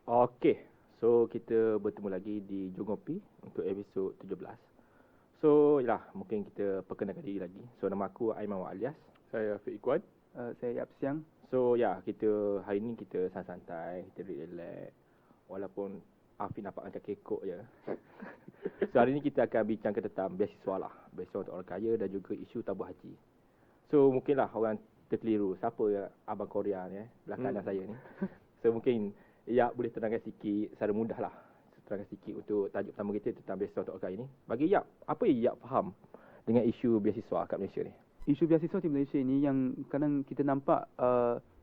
Okey, so kita bertemu lagi di Jongopi untuk episod 17. So, yalah, mungkin kita perkenalkan diri lagi. So, nama aku Aiman Alias. Saya Afiq Ikhwan. Saya Yap Siang. So, ya, kita hari ni kita santai-santai, kita relax. Walaupun Afiq nampak macam kekok je. So, hari ni kita akan bincangkan tentang beasiswa lah. Beasiswa untuk orang kaya dan juga isu tabung haji. So, mungkinlah orang terkeliru. Siapa ya Abang Korea ni, belah kanan saya ni. So, mungkin Ya boleh terangkan sikit secara mudah lah. Terangkan sikit untuk tajuk pertama kita tentang beasiswa untuk orang kaya ni. Bagi Yap, apa yang Yap faham dengan isu beasiswa kat Malaysia ni? Isu beasiswa di Malaysia ni yang kadang kita nampak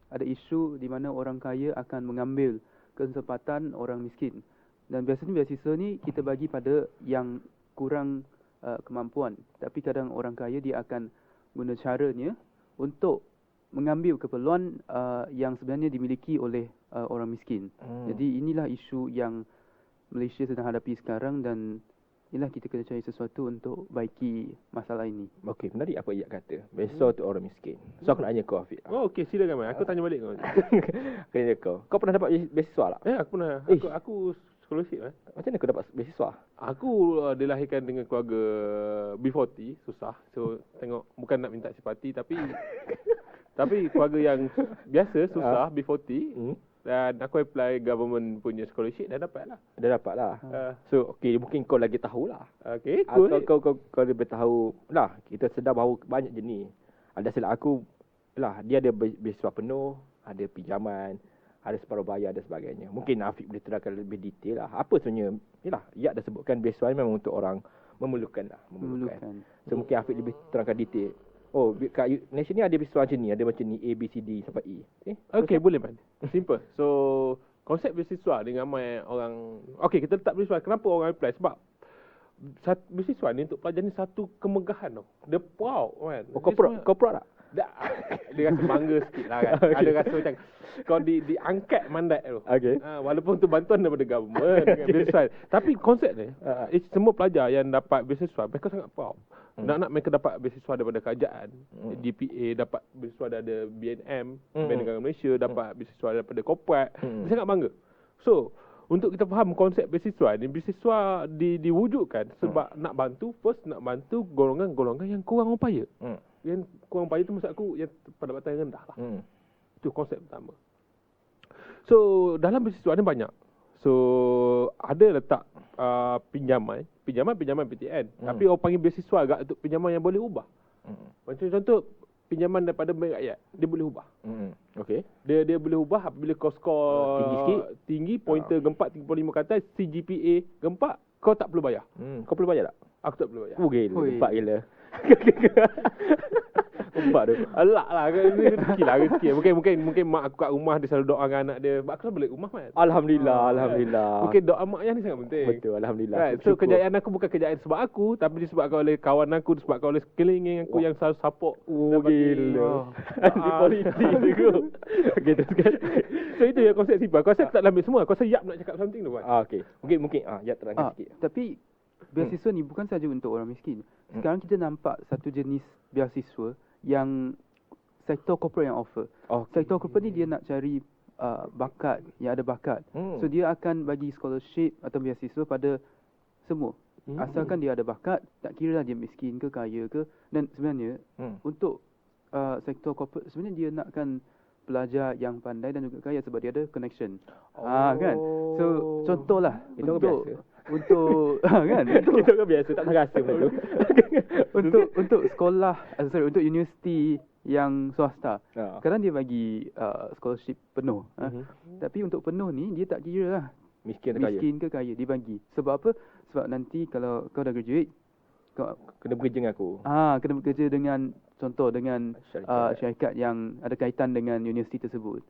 ada isu di mana orang kaya akan mengambil kesempatan orang miskin. Dan biasanya beasiswa ni kita bagi pada yang kurang kemampuan. Tapi kadang orang kaya dia akan guna caranya untuk mengambil keperluan yang sebenarnya dimiliki oleh orang miskin. Jadi inilah isu yang Malaysia sedang hadapi sekarang dan inilah kita kena cari sesuatu untuk baiki masalah ini. Okey, menarik apa Iyak kata. Beasiswa untuk orang miskin. So, aku nak tanya kau, Afiq. Oh, okey, silakan Man. Aku tanya balik kau. Aku tanya kau. Kau pernah dapat beasiswa tak? Aku pernah. Aku scholarship Macam mana kau dapat beasiswa? Aku dilahirkan dengan keluarga B40, susah. So, tengok bukan nak minta simpati tapi tapi keluarga yang biasa, susah, B40. Dan aku apply government punya scholarship dah dapat lah. Dah dapat lah. So, okey, mungkin kau lagi tahulah. Okey, Atau kau lebih tahu lah, kita sedar bahawa banyak jenis. Ada silap aku lah, dia ada beasiswa penuh, ada pinjaman, ada separuh bayar dan sebagainya. Mungkin Afiq boleh terangkan lebih detail lah. Apa sebenarnya? Yalah, Yak dah sebutkan beasiswa ni memang untuk orang memerlukan lah. Memerlukan. So, mungkin Afiq lebih terangkan detail. Oh, kat Malaysia ni ada beasiswa macam ni, ada macam ni A, B, C, D sampai E. Okey, boleh Man. Simple. So, konsep beasiswa dengan ramai orang. Okey, kita letak beasiswa. Kenapa orang apply? Sebab beasiswa ni untuk pelajar ni satu kemegahan tau. Dia proud kan. Oh, kau proud tak? Dia rasa bangga sikit lah kan. Ada rasa macam kau diangkat mandat tu. Okay. Walaupun tu bantuan daripada government dengan beasiswa. Tapi konsep ni, semua pelajar yang dapat beasiswa, mereka sangat proud. Nak mereka dapat beasiswa daripada kerajaan, DPA, dapat beasiswa daripada BNM, Bank Negara Malaysia, dapat beasiswa daripada korporat. Dia sangat bangga. So, untuk kita faham konsep beasiswa ni, beasiswa diwujudkan sebab nak bantu golongan-golongan yang kurang upaya. Yang kurang upaya tu maksud aku yang pendapatan rendah lah. Itu konsep pertama. So, dalam beasiswa ni banyak. So, ada letak pinjaman PTN. Tapi orang panggil beasiswa agak untuk pinjaman yang boleh ubah. Macam contoh, pinjaman daripada bank rakyat, dia boleh ubah. Okey. Dia boleh ubah apabila kau skor tinggi sikit, tinggi, pointer gempak 35 ke atas, CGPA gempak, kau tak perlu bayar. Kau perlu bayar tak? Aku tak perlu bayar. Gila, gempak gila. Gempak tu. Alak lah, rezeki. Mungkin mak aku kat rumah dia selalu doakan anak dia. Sebab aku selalu balik rumah kan. Alhamdulillah. Mungkin doa mak ayah ni sangat penting. Betul, alhamdulillah. Right. So kejayaan aku bukan kejayaan sebab aku, tapi disebabkan oleh kawan aku, disebabkan oleh sekeliling aku yang selalu support. Gila. Anti politik tu. Okey, teruskan. So itu ya konsep simple. Konsep tak ambil semua. Konsep Yap nak cakap something tu kan. Okey. Mungkin ya terangkan sikit. Tapi beasiswa ni bukan saja untuk orang miskin. Sekarang kita nampak satu jenis beasiswa yang sektor corporate yang offer. Sektor corporate ni dia nak cari bakat, yang ada bakat. So dia akan bagi scholarship atau beasiswa pada semua. Asalkan dia ada bakat, tak kira lah dia miskin ke kaya ke. Dan sebenarnya untuk sektor corporate sebenarnya dia nakkan pelajar yang pandai dan juga kaya sebab dia ada connection. Kan? So contohlah untuk kan Kita kan biasa tak rasa benda tu. untuk sekolah untuk universiti yang swasta. Kadang dia bagi scholarship penuh. Tapi untuk penuh ni dia tak kira lah miskin ke kaya, dia bagi. Sebab apa? Sebab nanti kalau kau dah graduate, kau kena bekerja dengan aku. Kena bekerja dengan contoh dengan syarikat yang ada kaitan dengan universiti tersebut.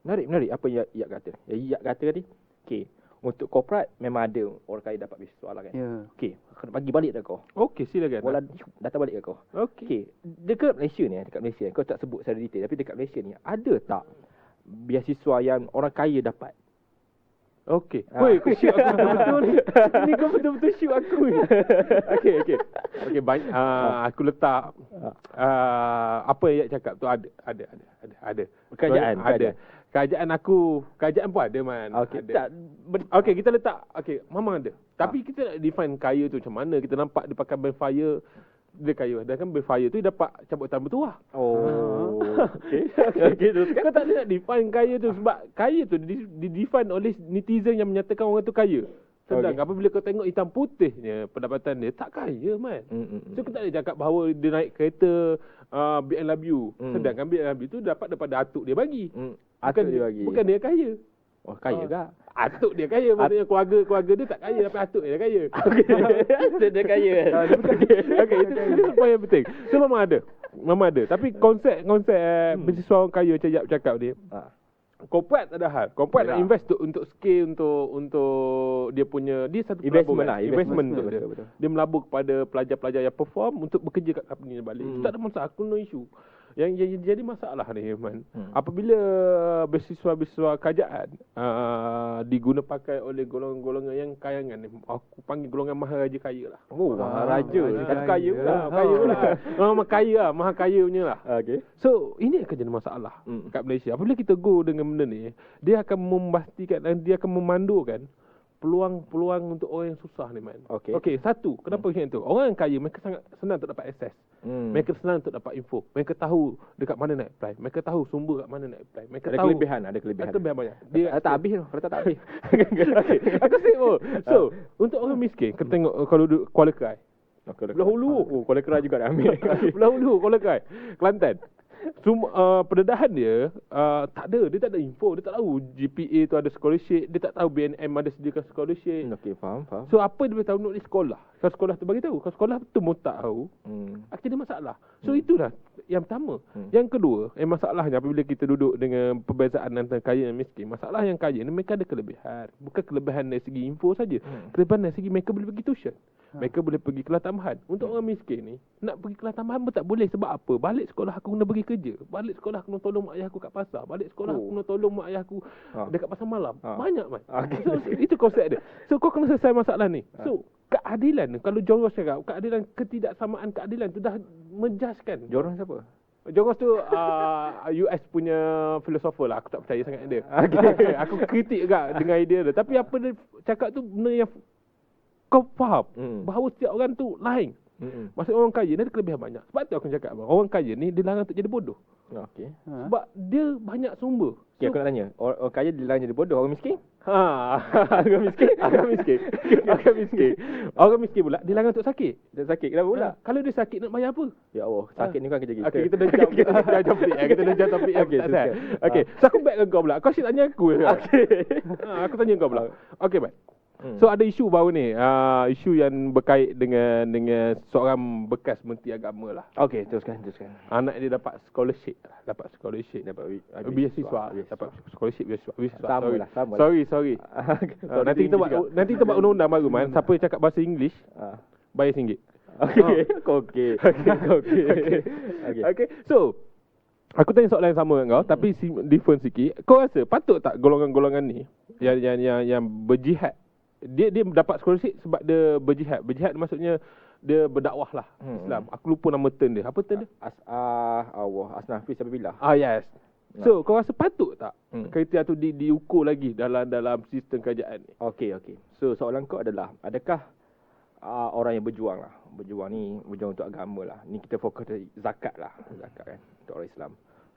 Menarik apa Yak kata. Yak kata tadi. Okey. Untuk korporat memang ada orang kaya dapat beasiswa lah kan. Okey, kena bagi balik dah kau. Okey, silakan. Wala datang balik ke kau. Okey. Dekat Malaysia kau tak sebut secara detail, tapi dekat Malaysia ni ada tak beasiswa yang orang kaya dapat? Okey. Woi, kau shoot aku betul-betul ni. Ni kau betul-betul shoot aku ni. Okey. Okey, banyak aku letak apa yang cakap tu ada. Kerajaan pun ada man. Okey. Okey, kita letak memang ada. Tapi kita nak define kaya tu macam mana? Kita nampak dia pakai band fire, dia kaya. Dan kan band fire tu dia dapat cabutan bertuah. Oh. Okey, teruskan. Kau tak ada nak define kaya tu sebab kaya tu di-define oleh netizen yang menyatakan orang tu kaya. Sedang apabila kau tengok hitam putihnya pendapatan dia, tak kaya man. So kita tak boleh cakap bahawa dia naik kereta BMW. Sedangkan BMW tu dapat daripada atuk dia bagi. Atuk dia bagi. Bukan dia kaya. Oh, kaya tak? Atuk dia kaya, maksudnya keluarga dia tak kaya tapi atuk dia kaya. Atuk dia kaya. Okey, itu poin yang penting. So memang ada. Tapi konsep beasiswa orang kaya macam Yap cakap ni. Corporate tak ada hal. Corporate nak invest untuk scale untuk dia punya, dia satu investment untuk dia. Betul. Dia melabur kepada pelajar-pelajar yang perform untuk bekerja kat company balik. Tak ada masalah, aku no issue. Yang jadi masalah ni man, apabila beasiswa kerajaan diguna pakai oleh golongan-golongan yang kayangan ni, aku panggil golongan maharaja kaya lah. Oh, maharaja. Kaya pula. Maha kaya punya lah. Okey. So ini akan jadi masalah kat Malaysia. Apabila kita go dengan benda ni, dia akan memastikan dan dia akan memandukan peluang untuk orang yang susah ni man. Okey, satu, kenapa macam tu? Orang yang kaya mereka sangat senang untuk dapat akses. Mereka senang untuk dapat info. Mereka tahu dekat mana nak apply. Mereka tahu sumber kat mana nak apply. Mereka ada tahu kelebihan. Ada kelebihan banyak. Dia tak habis tu. Kalau tak habis. Okey, aku say So, untuk orang miskin, kita tengok kalau duduk Kuala Krai. Belah Hulu. Kuala Krai juga dah ambil. Belah Hulu, Kuala Krai, Kelantan. Pendedahan dia tak ada. Dia tak ada info. Dia tak tahu GPA tu ada scholarship. Dia tak tahu BNM ada sediakan scholarship. Okey, faham. So apa dia boleh tahu di sekolah? Kalau sekolah tu bagi tahu. Kalau sekolah tu mau tak tahu, akhirnya masalah. So itulah yang pertama. Yang kedua, masalahnya apabila kita duduk dengan perbezaan antara kaya dan miskin, masalah yang kaya ni mereka ada kelebihan. Bukan kelebihan dari segi info saja. Kelebihan dari segi mereka boleh pergi tuition. Mereka boleh pergi kelas tambahan. Untuk orang miskin ni, nak pergi kelas tambahan pun tak boleh. Sebab apa? Balik sekolah aku kena pergi kerja. Balik sekolah aku kena tolong mak ayah aku kat pasar. Balik sekolah aku kena tolong mak ayah aku dekat pasar malam. Banyak man. So, itu konsep dia. So kau kena selesai masalah ni. So keadilan, kalau Joros cakap keadilan, ketidaksamaan keadilan tu dah menjaskan. Joros siapa? Joros tu US punya filosofer lah. Aku tak percaya sangat dia. Aku kritik juga dengan idea dia. Tapi apa dia cakap tu benda yang kau faham bahawa setiap orang tu lain. Maksud orang kaya ni ada kelebihan banyak. Sebab tu aku cakap orang kaya ni dilarang untuk jadi bodoh. Okey. Sebab dia banyak sumber. Okay, aku nak tanya, orang kaya dilarang jadi bodoh, orang miskin? Orang miskin pula dilarang untuk sakit. Dia sakit, kenapa pula? Kalau dia sakit nak bayar apa? Ya Allah, sakit ni kan kerja kita. Okey, kita dah jump topik. Okey, so aku back ke kau pula. Kau asyik tanya aku. Okey. Aku tanya kau pula. Okey, baik. So ada isu baru ni, isu yang berkait dengan seorang bekas menteri agama lah. Okey, teruskan. Anak dia dapat scholarship, dapat beasiswa. Sama. Sorry. Nanti kita buat undang-undang baru man. Siapa yang cakap bahasa English bayar RM1. Okey. So aku tanya soalan yang sama dengan kau, tapi different sikit. Kau rasa patut tak golongan-golongan ni yang berjihad, dia dapat scholarship sebab dia berjihad. Berjihad maksudnya dia berdakwah lah Islam. Aku lupa nama term dia. Apa term dia? Asnaf fi sabilillah. Yes. So kau rasa patut tak kriteria tu diukur lagi dalam sistem kerajaan ni? Okey. So soalan kau adalah, adakah orang yang berjuang lah, berjuang untuk agama lah. Ni kita fokus dari zakat lah, zakat kan untuk orang Islam.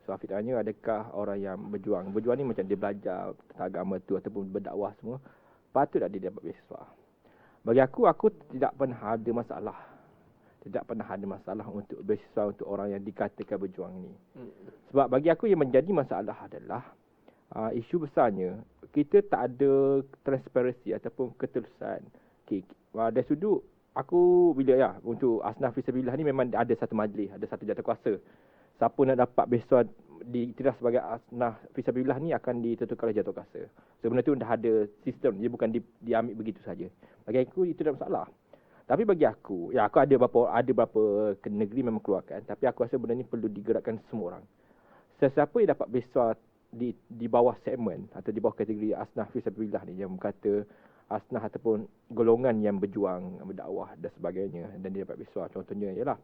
So Afiq tanya, adakah orang yang berjuang ni macam dia belajar tentang agama tu ataupun berdakwah semua, patut tak dia dapat beasiswa? Bagi aku tidak pernah ada masalah. Tidak pernah ada masalah untuk beasiswa untuk orang yang dikatakan berjuang ni. Sebab bagi aku yang menjadi masalah adalah isu besarnya kita tak ada transparansi ataupun ketelusan. Okay, dari sudut aku bila untuk Asnaf Fisabilillah ni memang ada satu majlis, ada satu jawatankuasa. Siapa nak dapat beasiswa diiktiraf sebagai Asnaf Fisabilillah ni akan ditentukan oleh jawatankuasa. Sebenarnya tu dah ada sistem, dia bukan diambil begitu saja. Bagi aku itu tak masalah. Tapi bagi aku, aku ada beberapa negeri memang keluarkan, tapi aku rasa benda ni perlu digerakkan semua orang. Sesiapa yang dapat beasiswa di bawah segmen atau di bawah kategori asnaf fisabilillah ni, yang berkata asnaf ataupun golongan yang berjuang, berdakwah dan sebagainya, dan dia dapat beasiswa. Contohnya ialah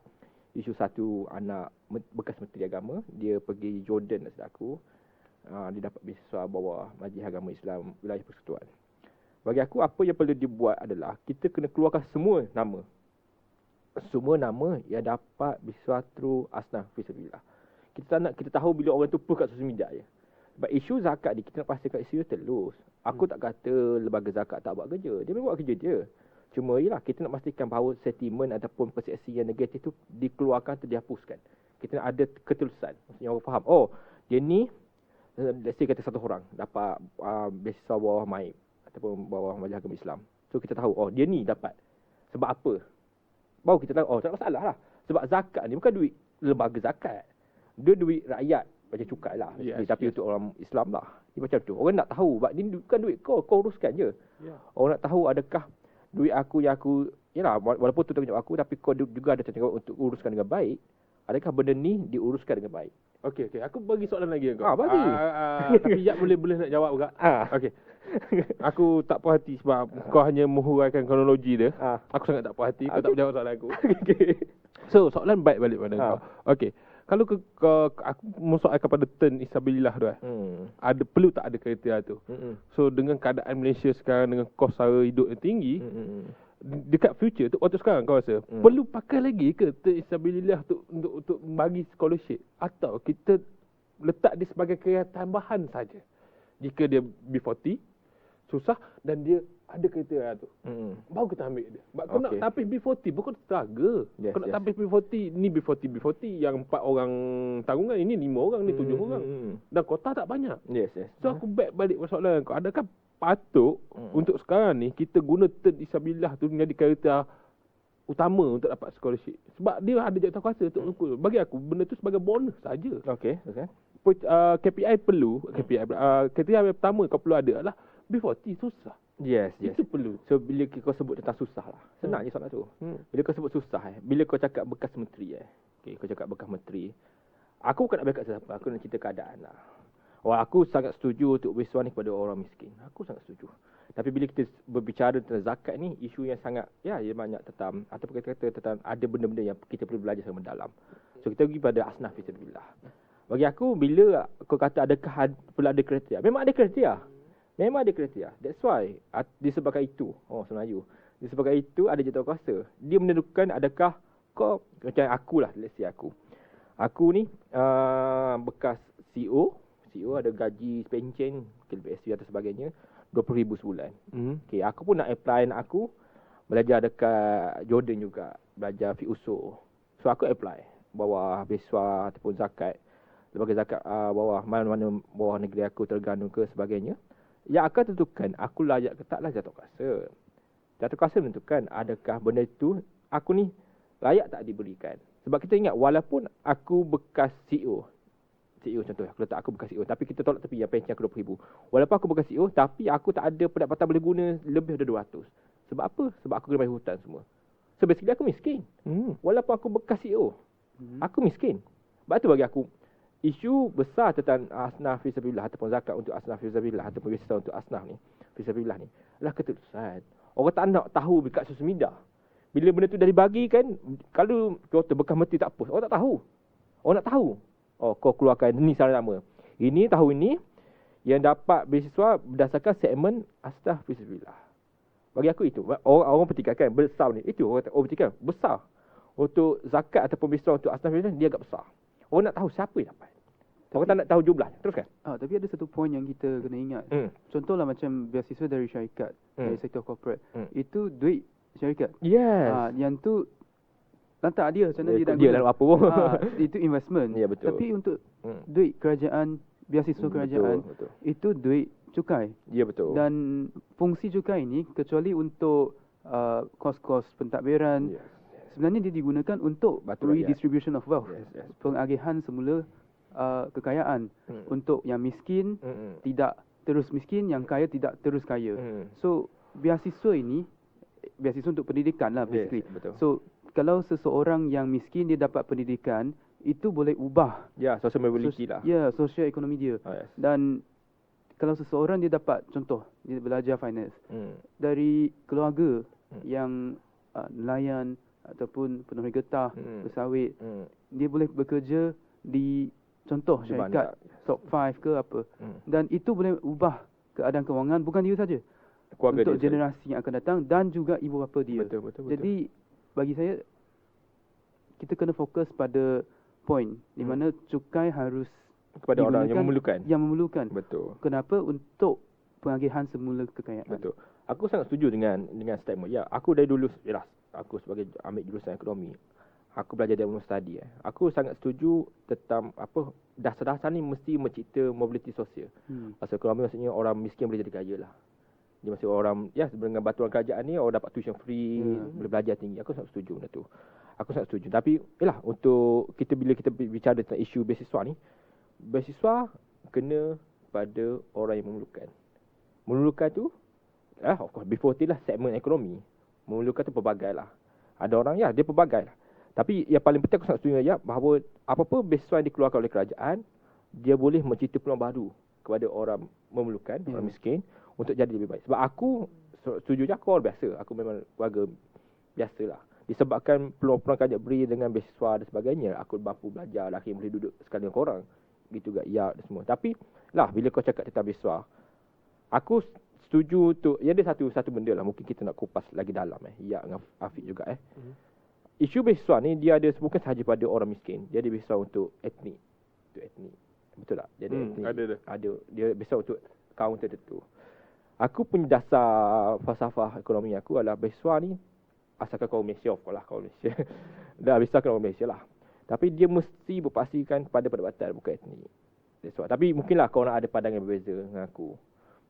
isu satu anak bekas Menteri Agama, dia pergi Jordan aku, dia dapat beasiswa bawah Majlis Agama Islam Wilayah Persekutuan. Bagi aku, apa yang perlu dibuat adalah kita kena keluarkan semua nama yang dapat beasiswa through asnaf fisabilillah. Kita tak nak kita tahu bila orang tu post kat sosial media je. Sebab isu zakat ni kita nak pastikan isu telus. Aku tak kata lembaga zakat tak buat kerja. Dia memang buat kerja dia. Cuma ialah kita nak pastikan bahawa sentimen ataupun persepsi yang negatif tu dikeluarkan atau dihapuskan. Kita nak ada ketelusan. Maksudnya orang faham, oh dia ni, let's say kata satu orang dapat beasiswa bawah MAIP ataupun bawah Majlis Agama Islam. So kita tahu, oh dia ni dapat. Sebab apa? Baru kita tahu, oh tak masalah lah. Sebab zakat ni bukan duit lembaga zakat. Dia duit rakyat, macam cukai lah. Tapi untuk orang Islam lah. Dia macam tu. Orang nak tahu, sebab ni bukan duit kau uruskan je. Orang nak tahu adakah duit aku yang aku, yalah, walaupun tu tanggungjawab aku, tapi kau juga ada tanggungjawab untuk uruskan dengan baik. Adakah benda ni diuruskan dengan baik? Okey. Aku bagi soalan lagi kau. Bagi. Tapi Jap boleh nak jawab juga. Okey. Aku tak puas hati sebab kau hanya menghuraikan kronologi dia. Aku sangat tak puas hati kau tak jawab soalan aku. So, soalan baik balik pada kau. Okey. Kalau aku mensoalkan pada turn Isabilillah tu ada perlu tak ada kriteria tu. So dengan keadaan Malaysia sekarang dengan kos sara hidup yang tinggi, dekat future tu waktu sekarang kau rasa perlu pakai lagi ke turn Isabilillah tu untuk bagi scholarship, atau kita letak dia sebagai kriteria tambahan saja jika dia B40 susah dan dia ada kriteria tu. Baru kita ambil dia. Sebab kau nak tapis B40 pun kau struggle. Kau nak tapis B40, ni B40 yang 4 orang tanggungan, ini 5 orang, ni 7 orang. Dan kota tak banyak. So aku back balik soalan kau, adakah patut untuk sekarang ni kita guna turn Isabilillah tu menjadi kriteria utama untuk dapat scholarship? Sebab dia ada jatuh kuasa untuk ukur. Bagi aku benda tu sebagai bonus saja. KPI perlu, kriteria pertama kau perlu ada adalah B40 susah. Itu perlu. So bila kau sebut tentang susah lah, senang je soalan tu. Bila kau sebut susah bila kau cakap bekas menteri kau cakap bekas menteri, aku bukan nak bekas siapa, aku nak cerita keadaan lah. Aku sangat setuju untuk beasiswa ni kepada orang miskin. Aku sangat setuju. Tapi bila kita berbicara tentang zakat ni, isu yang sangat ia banyak tentang, atau kata tentang ada benda-benda yang kita perlu belajar sangat mendalam. So kita pergi pada asnaf fisabilillah. Bagi aku, bila kau kata adakah perlu ada kriteria, memang ada kriteria. That's why disebabkan itu, Melayu, disebabkan itu ada jatuh kuasa. Dia menentukan adakah kau, macam aku lah, let's say aku ni bekas CEO ada gaji pencen, KPSU atau sebagainya, 20,000 sebulan. Aku pun nak apply anak aku belajar dekat Jordan juga, belajar fiqh. So aku apply bawah beasiswa ataupun zakat, lembaga zakat bawah mana-mana bawah negeri aku, Terengganu ke sebagainya. Yang akan tentukan aku layak ke taklah jatuh kuasa. Jatuh kuasa menentukan adakah benda itu aku ni layak tak diberikan. Sebab kita ingat, walaupun aku bekas CEO contoh, aku letak aku bekas CEO, tapi kita tolak tepi yang pencen aku 20,000. Walaupun aku bekas CEO, tapi aku tak ada pendapatan boleh guna lebih dari 200. Sebab apa? Sebab aku kena bayar hutang semua. So basically aku miskin. Walaupun aku bekas CEO, aku miskin. Sebab tu bagi aku, isu besar tentang asnaf fisabilillah ataupun zakat untuk asnaf fisabilillah ataupun beasiswa untuk asnaf ni, fisabilillah ni, adalah ketelusan. Orang tak nak tahu dekat sosial media. Bila benda tu dah dibagikan, kalau kau bekas menteri tak post, orang tak tahu. Orang nak tahu. Kau keluarkan ni salah nama. Ini tahun ini yang dapat beasiswa berdasarkan segmen asnaf fisabilillah. Bagi aku itu, orang pertikaikan besar ni. Itu orang pertikaikan besar. Untuk zakat ataupun beasiswa untuk asnaf fisabilillah, dia agak besar. Orang nak tahu siapa yang dapat. Orang tak nak tahu jumlahnya. Teruskan. Tapi ada satu poin yang kita kena ingat. Contohlah macam beasiswa dari syarikat, dari sektor corporate. Itu duit syarikat. Yang tu lantak dia macam mana dia nak dia lalu apa pun. Itu investment. Betul. Tapi untuk duit kerajaan, beasiswa kerajaan, betul. Itu duit cukai. Betul. Dan fungsi cukai ini kecuali untuk kos-kos pentadbiran, sebenarnya dia digunakan untuk redistribution of wealth. Pengagihan semula kekayaan untuk yang miskin tidak terus miskin, yang kaya tidak terus kaya. So beasiswa ini beasiswa untuk pendidikan lah basically. Betul. So kalau seseorang yang miskin dia dapat pendidikan, itu boleh ubah Ya, social mobility lah. ya sosial ekonomi dia. Yes. Dan kalau seseorang dia dapat, contoh dia belajar finance dari keluarga yang nelayan ataupun penuh getah, bersawit, dia boleh bekerja di contoh Di syarikat bandar. top 5 ke apa. Dan itu boleh ubah keadaan kewangan bukan dia saja, Keluarga untuk dia generasi yang akan datang dan juga ibu bapa dia. Betul. Jadi bagi saya, kita kena fokus pada poin di mana cukai harus kepada orang yang digunakan memerlukan. Yang memerlukan. Betul. Kenapa? Untuk pengagihan semula kekayaan. Betul. Aku sangat setuju dengan statement. Ya, aku dari dulu, jelas, aku sebagai ambil jurusan ekonomi, aku belajar development study. Aku sangat setuju tentang dasar-dasar ni mesti mencipta mobility sosial. Pasal ekonomi maksudnya orang miskin boleh jadi kaya lah. Dia maksud orang, dengan bantuan kerajaan ni orang dapat tuition free, boleh belajar tinggi. Aku sangat setuju benda tu. Aku sangat setuju. Tapi untuk bila kita bicara tentang isu beasiswa ni, beasiswa kena pada orang yang memerlukan. Memerlukan tu, of course, before tu lah segmen ekonomi. Memerlukan tu pelbagai lah. Ada orang, dia pelbagai lah. Tapi yang paling penting aku sangat setuju bahawa apa-apa beasiswa yang dikeluarkan oleh kerajaan, dia boleh mencipta peluang baru kepada orang memerlukan, orang miskin, untuk jadi lebih baik. Sebab aku setuju je, aku orang biasa. Aku memang keluarga biasa lah. Disebabkan peluang-peluang kerajaan beri dengan beasiswa dan sebagainya, aku mampu belajar, laki boleh duduk sekali dengan korang. Gitu juga, dan semua. Tapi bila kau cakap tentang beasiswa, aku setuju untuk, ada satu benda lah, mungkin kita nak kupas lagi dalam dengan Afiq juga Isu beasiswa ni dia ada bukan sahaja pada orang miskin, dia ada beasiswa untuk etnik. Betul tak? Dia ada ada dia beasiswa untuk kaum tertentu. Aku punya dasar falsafah ekonomi aku adalah beasiswa ni asalkan kau Malaysia, kau Malaysia. Dah beasiswa kau Malaysia lah. Tapi dia mesti berpastikan pada pendapatan, bukan etnik. That's why. Tapi mungkinlah kau nak ada pandangan berbeza dengan aku.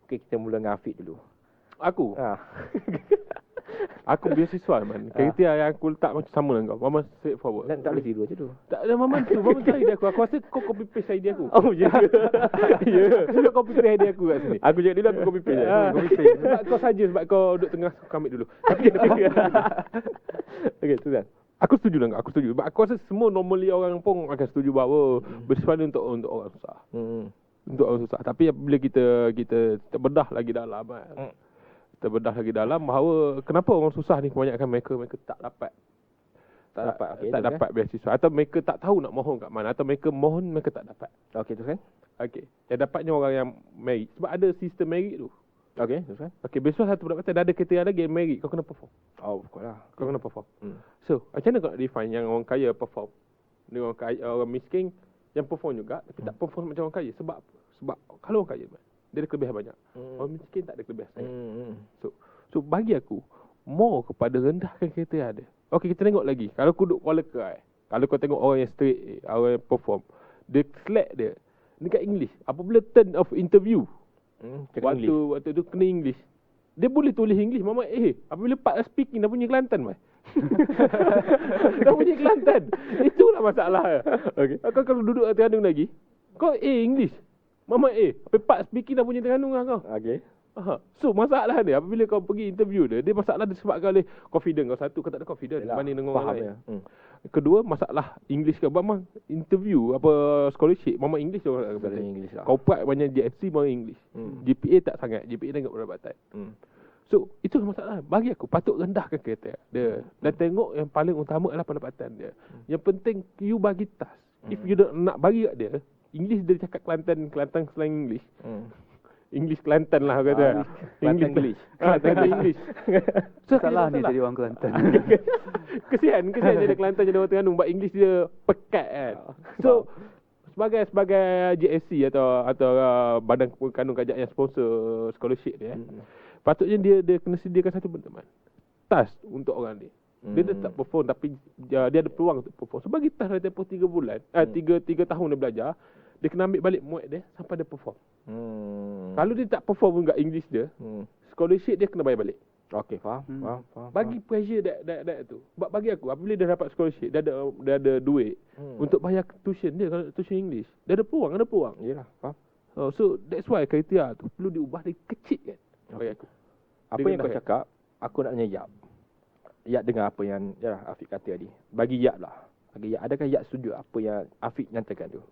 Mungkin kita mula dengan Afiq dulu. Aku? Aku beasiswa man. Kriteria yang aku letak macam sama dengan kau. Mama straight forward. Dan tak boleh tiru je tu. Tak ada Mama tu. Mama cari idea aku. Aku rasa kau copy paste idea aku. Oh, ya. Ya. Aku copy paste idea aku kat sini. Aku cakap dulu aku copy paste. Sebab kau saja, sebab kau duduk tengah kamit dulu. Okey, tu kan. Aku setuju dengan kau. Aku setuju. Sebab aku rasa semua normally orang pun akan setuju bahawa beasiswa ni untuk orang susah. Untuk orang susah. Tapi bila kita terbedah lagi dalam terbedah lagi dalam bahawa kenapa orang susah ni kebanyakan mereka tak dapat beasiswa, atau mereka tak tahu nak mohon kat mana, atau mereka mohon mereka tak dapat. Okey, tu kan. Okey. Yang dapatnya orang yang merit. Sebab ada sistem merit tu. Okey, tu kan. Okey, beasiswa satu pendapatan dah ada kriteria lagi yang merit, kau kena perform. Oh, of course lah. Kau kena perform. So, macam mana kau nak define yang orang kaya perform dengan orang miskin yang perform juga tapi tak perform macam orang kaya? Sebab kalau orang kaya dia ada kelebihan banyak. Orang miskin tak ada kelebihan sangat. So bagi aku more kepada rendahkan kriteria dia. Okey, kita tengok lagi. Kalau aku duduk Kuala Kerai, kalau kau tengok orang yang straight, orang yang perform, dia select dia dekat English. Apabila turn of interview, waktu tu kena English, dia boleh tulis English mama apabila part speaking dah punya Kelantan dah punya Kelantan. Itulah masalah. Okey. Kau kalau duduk kat Terengganu lagi, kau English mama tapi part speaking dah punya Terengganu lah kau. Okey. So masalah dia apabila kau pergi interview dia masalah disebabkan oleh confident kau. Satu, kau tak ada confident berbanding dengan orang lain. Kedua, masalah English kau. Mama interview scholarship mama English tu lah. Kau buat banyak JSC mama English. GPA tak sangat. GPA tengok pendapatan. So itu masalah. Bagi aku patut rendahkan kriteria dia. Dan tengok yang paling utama adalah pendapatan dia. Yang penting you bagi task. If you nak bagi kat dia English, dia cakap Kelantan slang English. English Kelantan lah kata. English. Kelantan English. So, salah ni jadi orang Kelantan. Kesian jadi Kelantan jadi orang Terengganu buat English dia pekat kan. So sebagai JSC atau badan kanun kerajaan yang sponsor scholarship dia, patutnya dia kena sediakan satu benda task untuk orang ni. Dia tak perform tapi dia ada peluang untuk perform. Sebab kita dah tempoh 3 bulan, 3 tahun dia belajar, dia kena ambil balik muat dia sampai dia perform. Kalau dia tak perform dengan English dia, scholarship dia kena bayar balik. Okey, faham. Bagi pressure that tu. Sebab bagi aku, apabila dia dapat scholarship, dia ada duit untuk bayar tuition dia, kalau tuition English. Dia ada peluang. Yalah, faham. So that's why kriteria tu perlu diubah dari kecil kan. Bagi aku. Apa yang kau cakap, aku nak menyayap. Yap dengan apa yang Afiq kata tadi. Bagi yap lah. Okay, adakah Yak setuju apa yang Afiq nyatakan tu?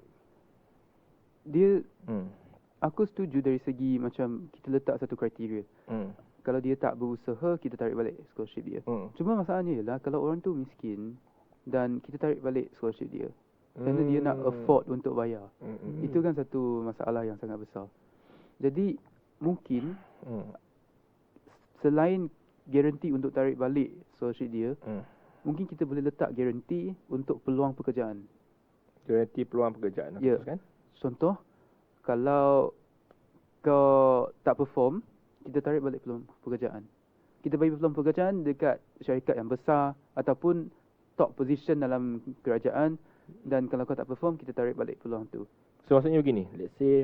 Dia aku setuju dari segi macam kita letak satu kriteria. Kalau dia tak berusaha, kita tarik balik scholarship dia. Cuma masalahnya ialah kalau orang tu miskin dan kita tarik balik scholarship dia, kerana dia nak afford untuk bayar. Itu kan satu masalah yang sangat besar. Jadi mungkin selain garanti untuk tarik balik scholarship dia, mungkin kita boleh letak garanti untuk peluang pekerjaan. Garanti peluang pekerjaan. Ya. Kan? Contoh, kalau kau tak perform, kita tarik balik peluang pekerjaan. Kita bagi peluang pekerjaan dekat syarikat yang besar ataupun top position dalam kerajaan, dan kalau kau tak perform, kita tarik balik peluang tu. So maksudnya begini, let's say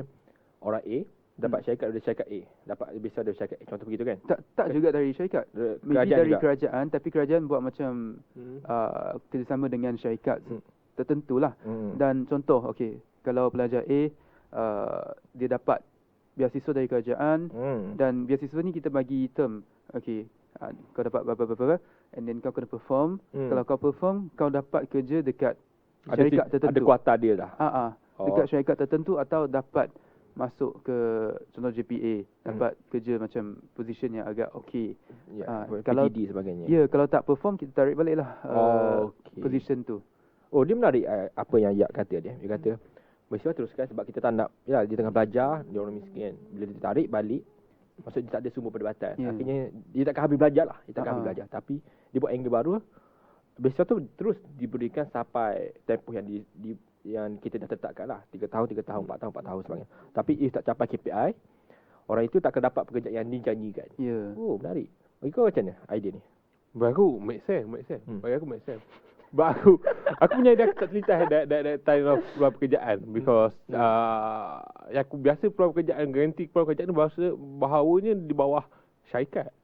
orang A dapat syarikat dari syarikat A, dapat lebih besar dari syarikat A, contoh begitu kan? Tak juga dari syarikat. Maybe dari kerajaan, tapi kerajaan buat macam kerjasama dengan syarikat tertentu lah. Dan contoh, okey, kalau pelajar A dia dapat beasiswa dari kerajaan, dan beasiswa ni kita bagi term. Okey, kau dapat berapa, and then kau kena perform. Kalau kau perform, kau dapat kerja dekat syarikat tertentu. Ada kuota dia dah. Dekat syarikat tertentu, atau dapat masuk ke contoh JPA, dapat kerja macam position yang agak okey. Kalau PDD sebagainya. Ya, kalau tak perform, kita tarik balik lah position tu. Oh, dia menarik apa yang Yak kata dia. Dia kata beasiswa teruskan sebab kita tak nak, ya, dia tengah belajar, dia orang miskin. Bila dia tarik balik, maksud dia tak ada sumber perdebatan. Akhirnya dia takkan habis belajar lah. Dia takkan habis belajar. Tapi dia buat angle baru. Beasiswa tu terus diberikan sampai tempoh yang kita dah tetapkan lah. 3 tahun, 4 tahun sebagainya. Tapi if tak capai KPI, orang itu tak akan dapat pekerjaan yang dijanjikan. Oh, menarik. Bagi kau macam mana idea ni? Bagi aku make sense. Bagi aku make sense. Aku punya idea tak cerita that time of peluang pekerjaan, because yang aku biasa peluang pekerjaan, garanti peluang pekerjaan ni bahawanya di bawah syarikat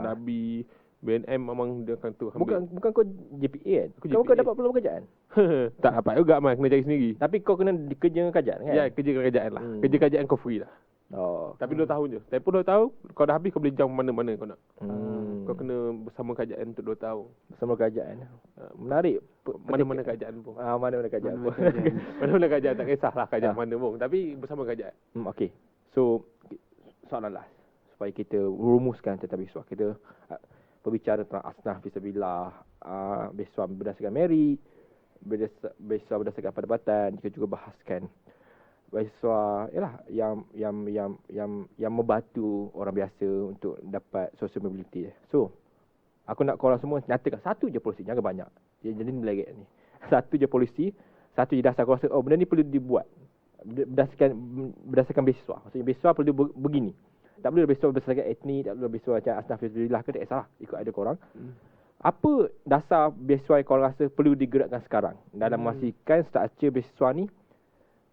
Nabi BNM memang dia akan tu ambil. Bukan kau JPA kan? Kau dapat peluang pekerjaan? Tak dapat juga, kena cari sendiri. Tapi kau kena kerja dengan kerajaan kan? Ya, kerja dengan kerajaan lah. Kerja kerajaan kau free lah. Tapi 2 tahun je. Tempoh 2 tahun, kau dah habis, kau boleh jump mana-mana kau nak. Kau kena bersama kerajaan untuk 2 tahun. Bersama kerajaan. Menarik. Mana-mana kerajaan pun. Mana-mana kerajaan pun. Mana-mana kerajaan, tak kisahlah kerajaan mana pun. Tapi bersama kerajaan. Okey. So, soalan last. Supaya kita rumuskan tentang beasiswa. Kita berbicara tentang asnaf fisabilillah, beasiswa berdasarkan merit, beasiswa berdasarkan pendapatan. Kita juga bahaskan beasiswa yang membantu orang biasa untuk dapat social mobility. So, aku nak korang semua nyatakan satu je polisi, jangan banyak. Jadi ni lagi ni. Satu je polisi, satu je dasar kau rasa benda ni perlu dibuat berdasarkan beasiswa. Maksudnya beasiswa perlu begini. Tak perlu beasiswa berdasarkan etnik, tak perlu beasiswa macam asnaf fisabilillah ke, tak kisah, ikut ada korang. Apa dasar beasiswa yang korang rasa perlu digerakkan sekarang dalam memastikan struktur beasiswa ni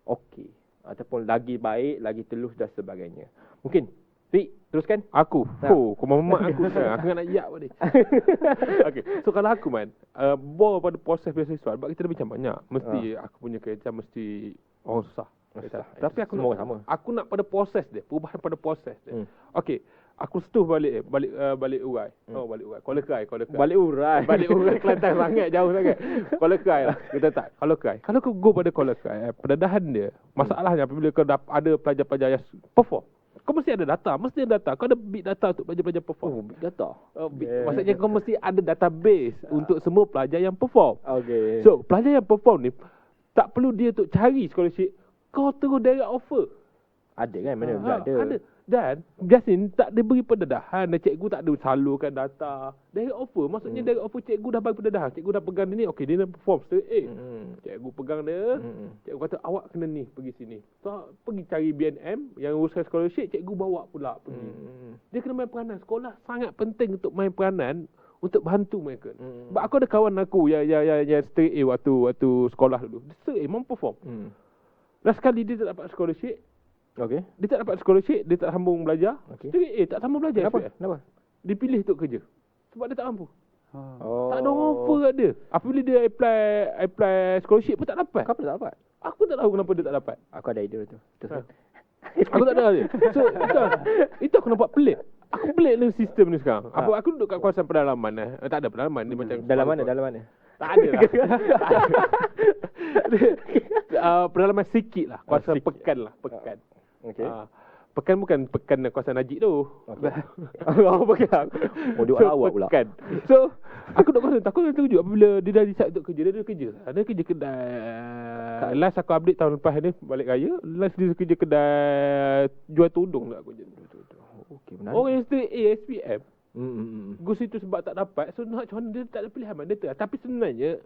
okey ataupun lagi baik, lagi telus dan sebagainya. Mungkin Fik, teruskan. Aku. Kau mamak aku sekarang. Aku nak yak balik. Okey. So kalau aku bor pada proses beasiswa, sebab kita dah bincang banyak. Mesti aku punya kerja mesti orang susah. Tapi aku nak sama. Aku nak pada proses dia, perubahan pada proses dia. Okey. Aku setuh balik urai. Balik urai. Balik urai Kelantan sangat jauh sangat. Kuala Kerai lah. Kita tak. Kuala Kerai. Kalau kau go pada Kuala Kerai, pendedahan dia, masalahnya apabila kau ada pelajar-pelajar yang perform, kau mesti ada data. Kau ada big data untuk pelajar-pelajar perform. Big data. Maksudnya kau mesti ada database untuk semua pelajar yang perform. Okay. So, pelajar yang perform ni tak perlu dia untuk cari scholarship. Kau terus direct offer. Ada kan? Mana ada. Dan biasanya tak diberi pendedahan, dan cikgu tak ada salurkan data. Direct offer, maksudnya direct offer cikgu dah bagi pendedahan. Cikgu dah pegang dia ni, okey dia nak perform straight A. Cikgu pegang dia, cikgu kata awak kena ni, pergi sini. So pergi cari BNM yang uruskan scholarship, cikgu bawa pula pergi. Dia kena main peranan. Sekolah sangat penting untuk main peranan untuk bantu mereka. Sebab aku ada kawan aku yang straight A waktu sekolah dulu. Dia straight A memang perform. Dan sekali dia tak dapat scholarship. Okey. Dia tak dapat scholarship, dia tak sambung belajar. Okey. Tak sambung belajar. Kenapa? Dia pilih untuk kerja. Sebab dia tak mampu. Tak ada offer kat dia. Apabila dia apply scholarship pun tak dapat. Kenapa tak dapat? Aku tak tahu kenapa dia tak dapat. Aku ada idea tu. Aku tak ada dia. So, itu aku nampak pelik. Aku pelik dengan sistem ni sekarang. Aku duduk kat kawasan pedalaman. Tak ada pedalaman. Ni macam dalam mana? Tak ada lah. Pengalaman sikit lah. Kawasan Sikit. Pekan lah. Pekan. Okey. Pekan bukan Pekan kawasan Najib tu. Okey. Oh, Pekan. Oh, dia lawak pula. Pekan. So, aku nak kawasan takut terkejut apabila dia dah decide untuk kerja. Dia ada kerja. Ada kerja kedai. Last aku update tahun lepas ni balik raya. Last dia kerja kedai jual tudung lah aku je. Okey, menarik. Orang yang straight A SPM. Hmm. Gus itu sebab tak dapat. So nak macam mana dia tak ada pilihan mana data. Tapi sebenarnya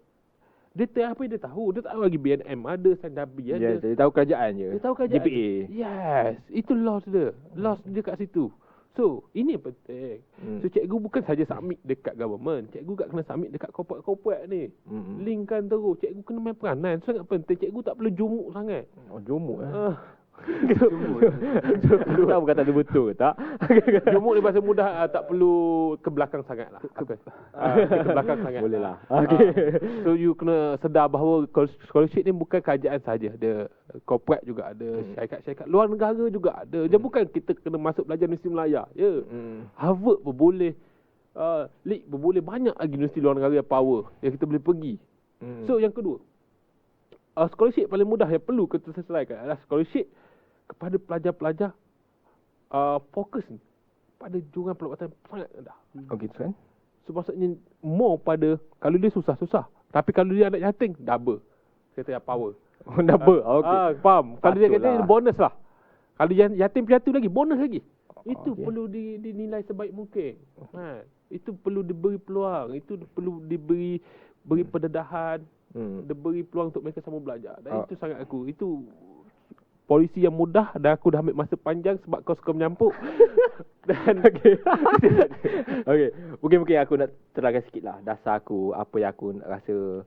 data apa yang dia tahu. Dia tak tahu lagi BNM ada, Sandabi ada. Ya, dia tahu kerajaan je. Dia tahu kerajaan. GPA. Yes, itu loss dia. Loss dia kat situ. So, ini yang penting. So, cikgu bukan saja submit dekat government. Cikgu kat kena submit dekat corporate ni. Linkkan terus. Cikgu kena main peranan. Sangat penting. Cikgu tak perlu jumuk sangat. Oh, jomuk Tahu kata tu betul ke tak? Jumuk ni bahasa mudah, tak perlu ke belakang sangat lah. Ke belakang sangat. Boleh lah. So you kena sedar bahawa scholarship ni bukan kerajaan saja. Ada corporate juga ada, syarikat-syarikat luar negara juga ada. Dia bukan kita kena masuk belajar Universiti Melaya. Ya. Harvard pun boleh. League pun boleh. Banyak lagi universiti luar negara yang power yang kita boleh pergi. So yang kedua, scholarship paling mudah yang perlu kita selesaikan adalah scholarship kepada pelajar-pelajar fokus ni pada jurang pelabatan sangat rendah. Okey, kan? So maksudnya more pada kalau dia susah-susah. Tapi kalau dia anak yatim, double. Kata yang power. Oh, double. Okey. Faham. Kalau dia kata Patutlah. bonus lah. Kalau yatim piatu lagi, bonus lagi. Itu Okey. perlu dinilai sebaik mungkin. Itu perlu diberi peluang. Itu perlu diberi pendedahan. Diberi peluang untuk mereka sama belajar. Dan itu sangat itu polisi yang mudah dan aku dah ambil masa panjang sebab kau suka menyampuk. Dan Okey. Mungkin aku nak terangkan sikit lah dasar aku, apa yang aku rasa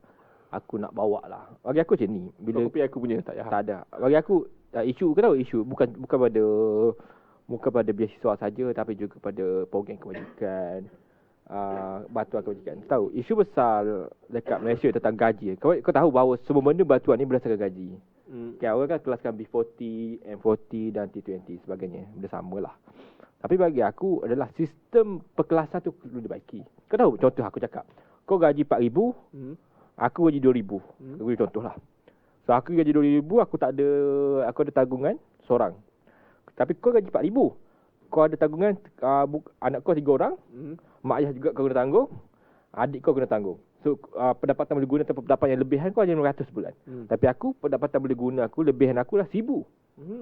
aku nak bawa lah. Bagi aku macam ni, bila kopi aku punya tak payah. tak ada. Bagi aku isu, kau tahu isu bukan pada beasiswa saja tapi juga pada program kebajikan. Bantuan kebajikan. Tahu isu besar dekat Malaysia tentang gaji. Kau tahu bahawa semua benda bantuan ni berdasarkan gaji. Orang kan kelaskan B40, M40 dan T20 sebagainya. Benda samalah. Tapi bagi aku adalah sistem perkelasan tu perlu dibaiki. Kau tahu contoh aku cakap. Kau gaji 4,000, aku gaji 2,000. Aku beri contoh lah. So aku gaji 2,000, aku ada tanggungan seorang. Tapi kau gaji 4,000. Kau ada tanggungan anak kau 3 orang. Mak ayah juga kau kena tanggung. Adik kau kena tanggung. So pendapatan boleh guna atau pendapatan yang lebihan kau hanya 900 bulan. Tapi aku pendapatan boleh guna aku lebihan aku dah 1,000.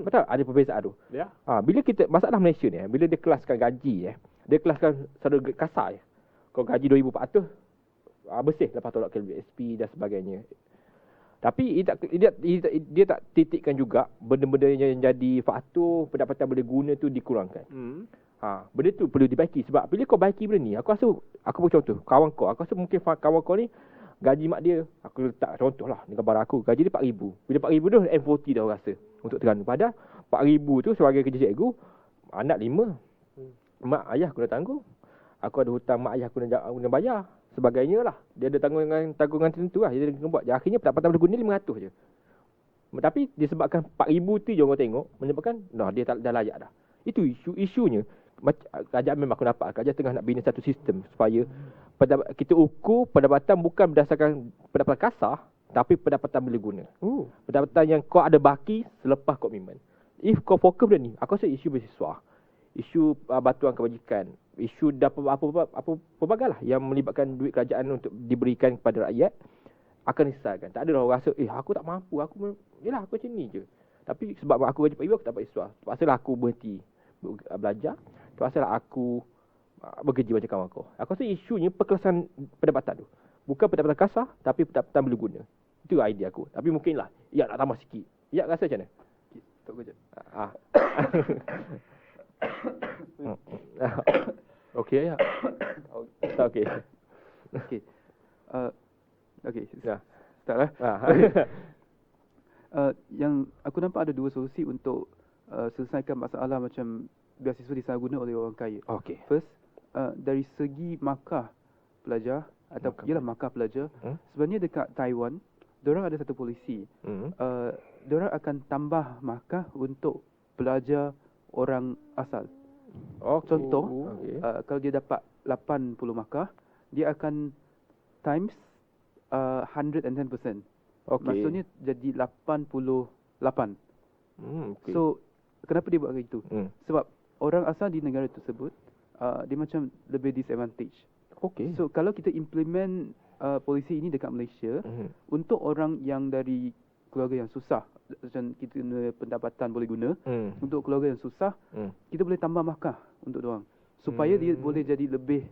Betul? Ada perbezaan tu. Ya. Bila kita masalah Malaysia ni, bila dia kelaskan gaji dia kelaskan secara kasar Kau gaji 2,400 bersih lepas tolak KWSP dan sebagainya. Tapi dia tak titikkan juga benda-benda yang jadi faktor pendapatan boleh guna tu dikurangkan. Benda tu perlu dibaiki sebab bila kau baiki benda ni, aku rasa aku beri contoh, aku rasa mungkin kawan kau ni gaji mak dia, aku letak contoh lah dengan barang aku, gaji dia 4,000. Bila 4,000 tu M40 dah rasa untuk terganu. Padahal 4,000 tu sebagai kerja cikgu, anak 5. Mak ayah aku dah tanggung. Aku ada hutang mak ayah aku nak bayar. Sebagainya lah. Dia ada tanggungan tertentu lah. Dia kena buat. Akhirnya pendapatan boleh guna 500 je. Tapi disebabkan 4,000 tu je orang tengok, menyebabkan dia dah layak dah. Itu isunya. Kerajaan memang aku nampak. Kerajaan tengah nak bina satu sistem supaya kita ukur pendapatan bukan berdasarkan pendapatan kasar, tapi pendapatan boleh guna. Pendapatan yang kau ada baki selepas komitmen. If kau fokus benda ni, aku rasa isu beasiswa, isu bantuan kebajikan, isu apa pelbagai lah yang melibatkan duit kerajaan untuk diberikan kepada rakyat akan diselesaikan. Tak ada orang rasa aku tak mampu, aku macam ni je. Tapi sebab aku gaji Pak Ibu, aku tak dapat beasiswa. Terpaksalah aku berhenti belajar. Terpaksalah aku bekerja macam kawan kau. Aku rasa isunya perkelasan pendapatan tu. Bukan pendapatan kasar, tapi pendapatan boleh guna. Itu idea aku. Tapi mungkinlah nak tambah sikit. Rasa macam mana? Tak kejap. Okey ya. Okey. Okey. Okey. Ya. Start lah. Yang aku nampak ada 2 solusi untuk selesaikan masalah macam beasiswa disalahguna oleh orang kaya. Okey. First, dari segi markah pelajar atau markah pelajar, sebenarnya dekat Taiwan, diorang ada satu polisi. Diorang akan tambah markah untuk pelajar orang asal. Contoh, kalau dia dapat 80 markah, dia akan times 110%. Okey. Maksudnya jadi 88. Okay. So kenapa dia buat begitu? Sebab orang asal di negara tersebut dia macam lebih disadvantage. Okay. So kalau kita implement polisi ini dekat Malaysia untuk orang yang dari keluarga yang susah, macam kita guna pendapatan boleh guna, untuk keluarga yang susah kita boleh tambah markah untuk diorang supaya dia boleh jadi lebih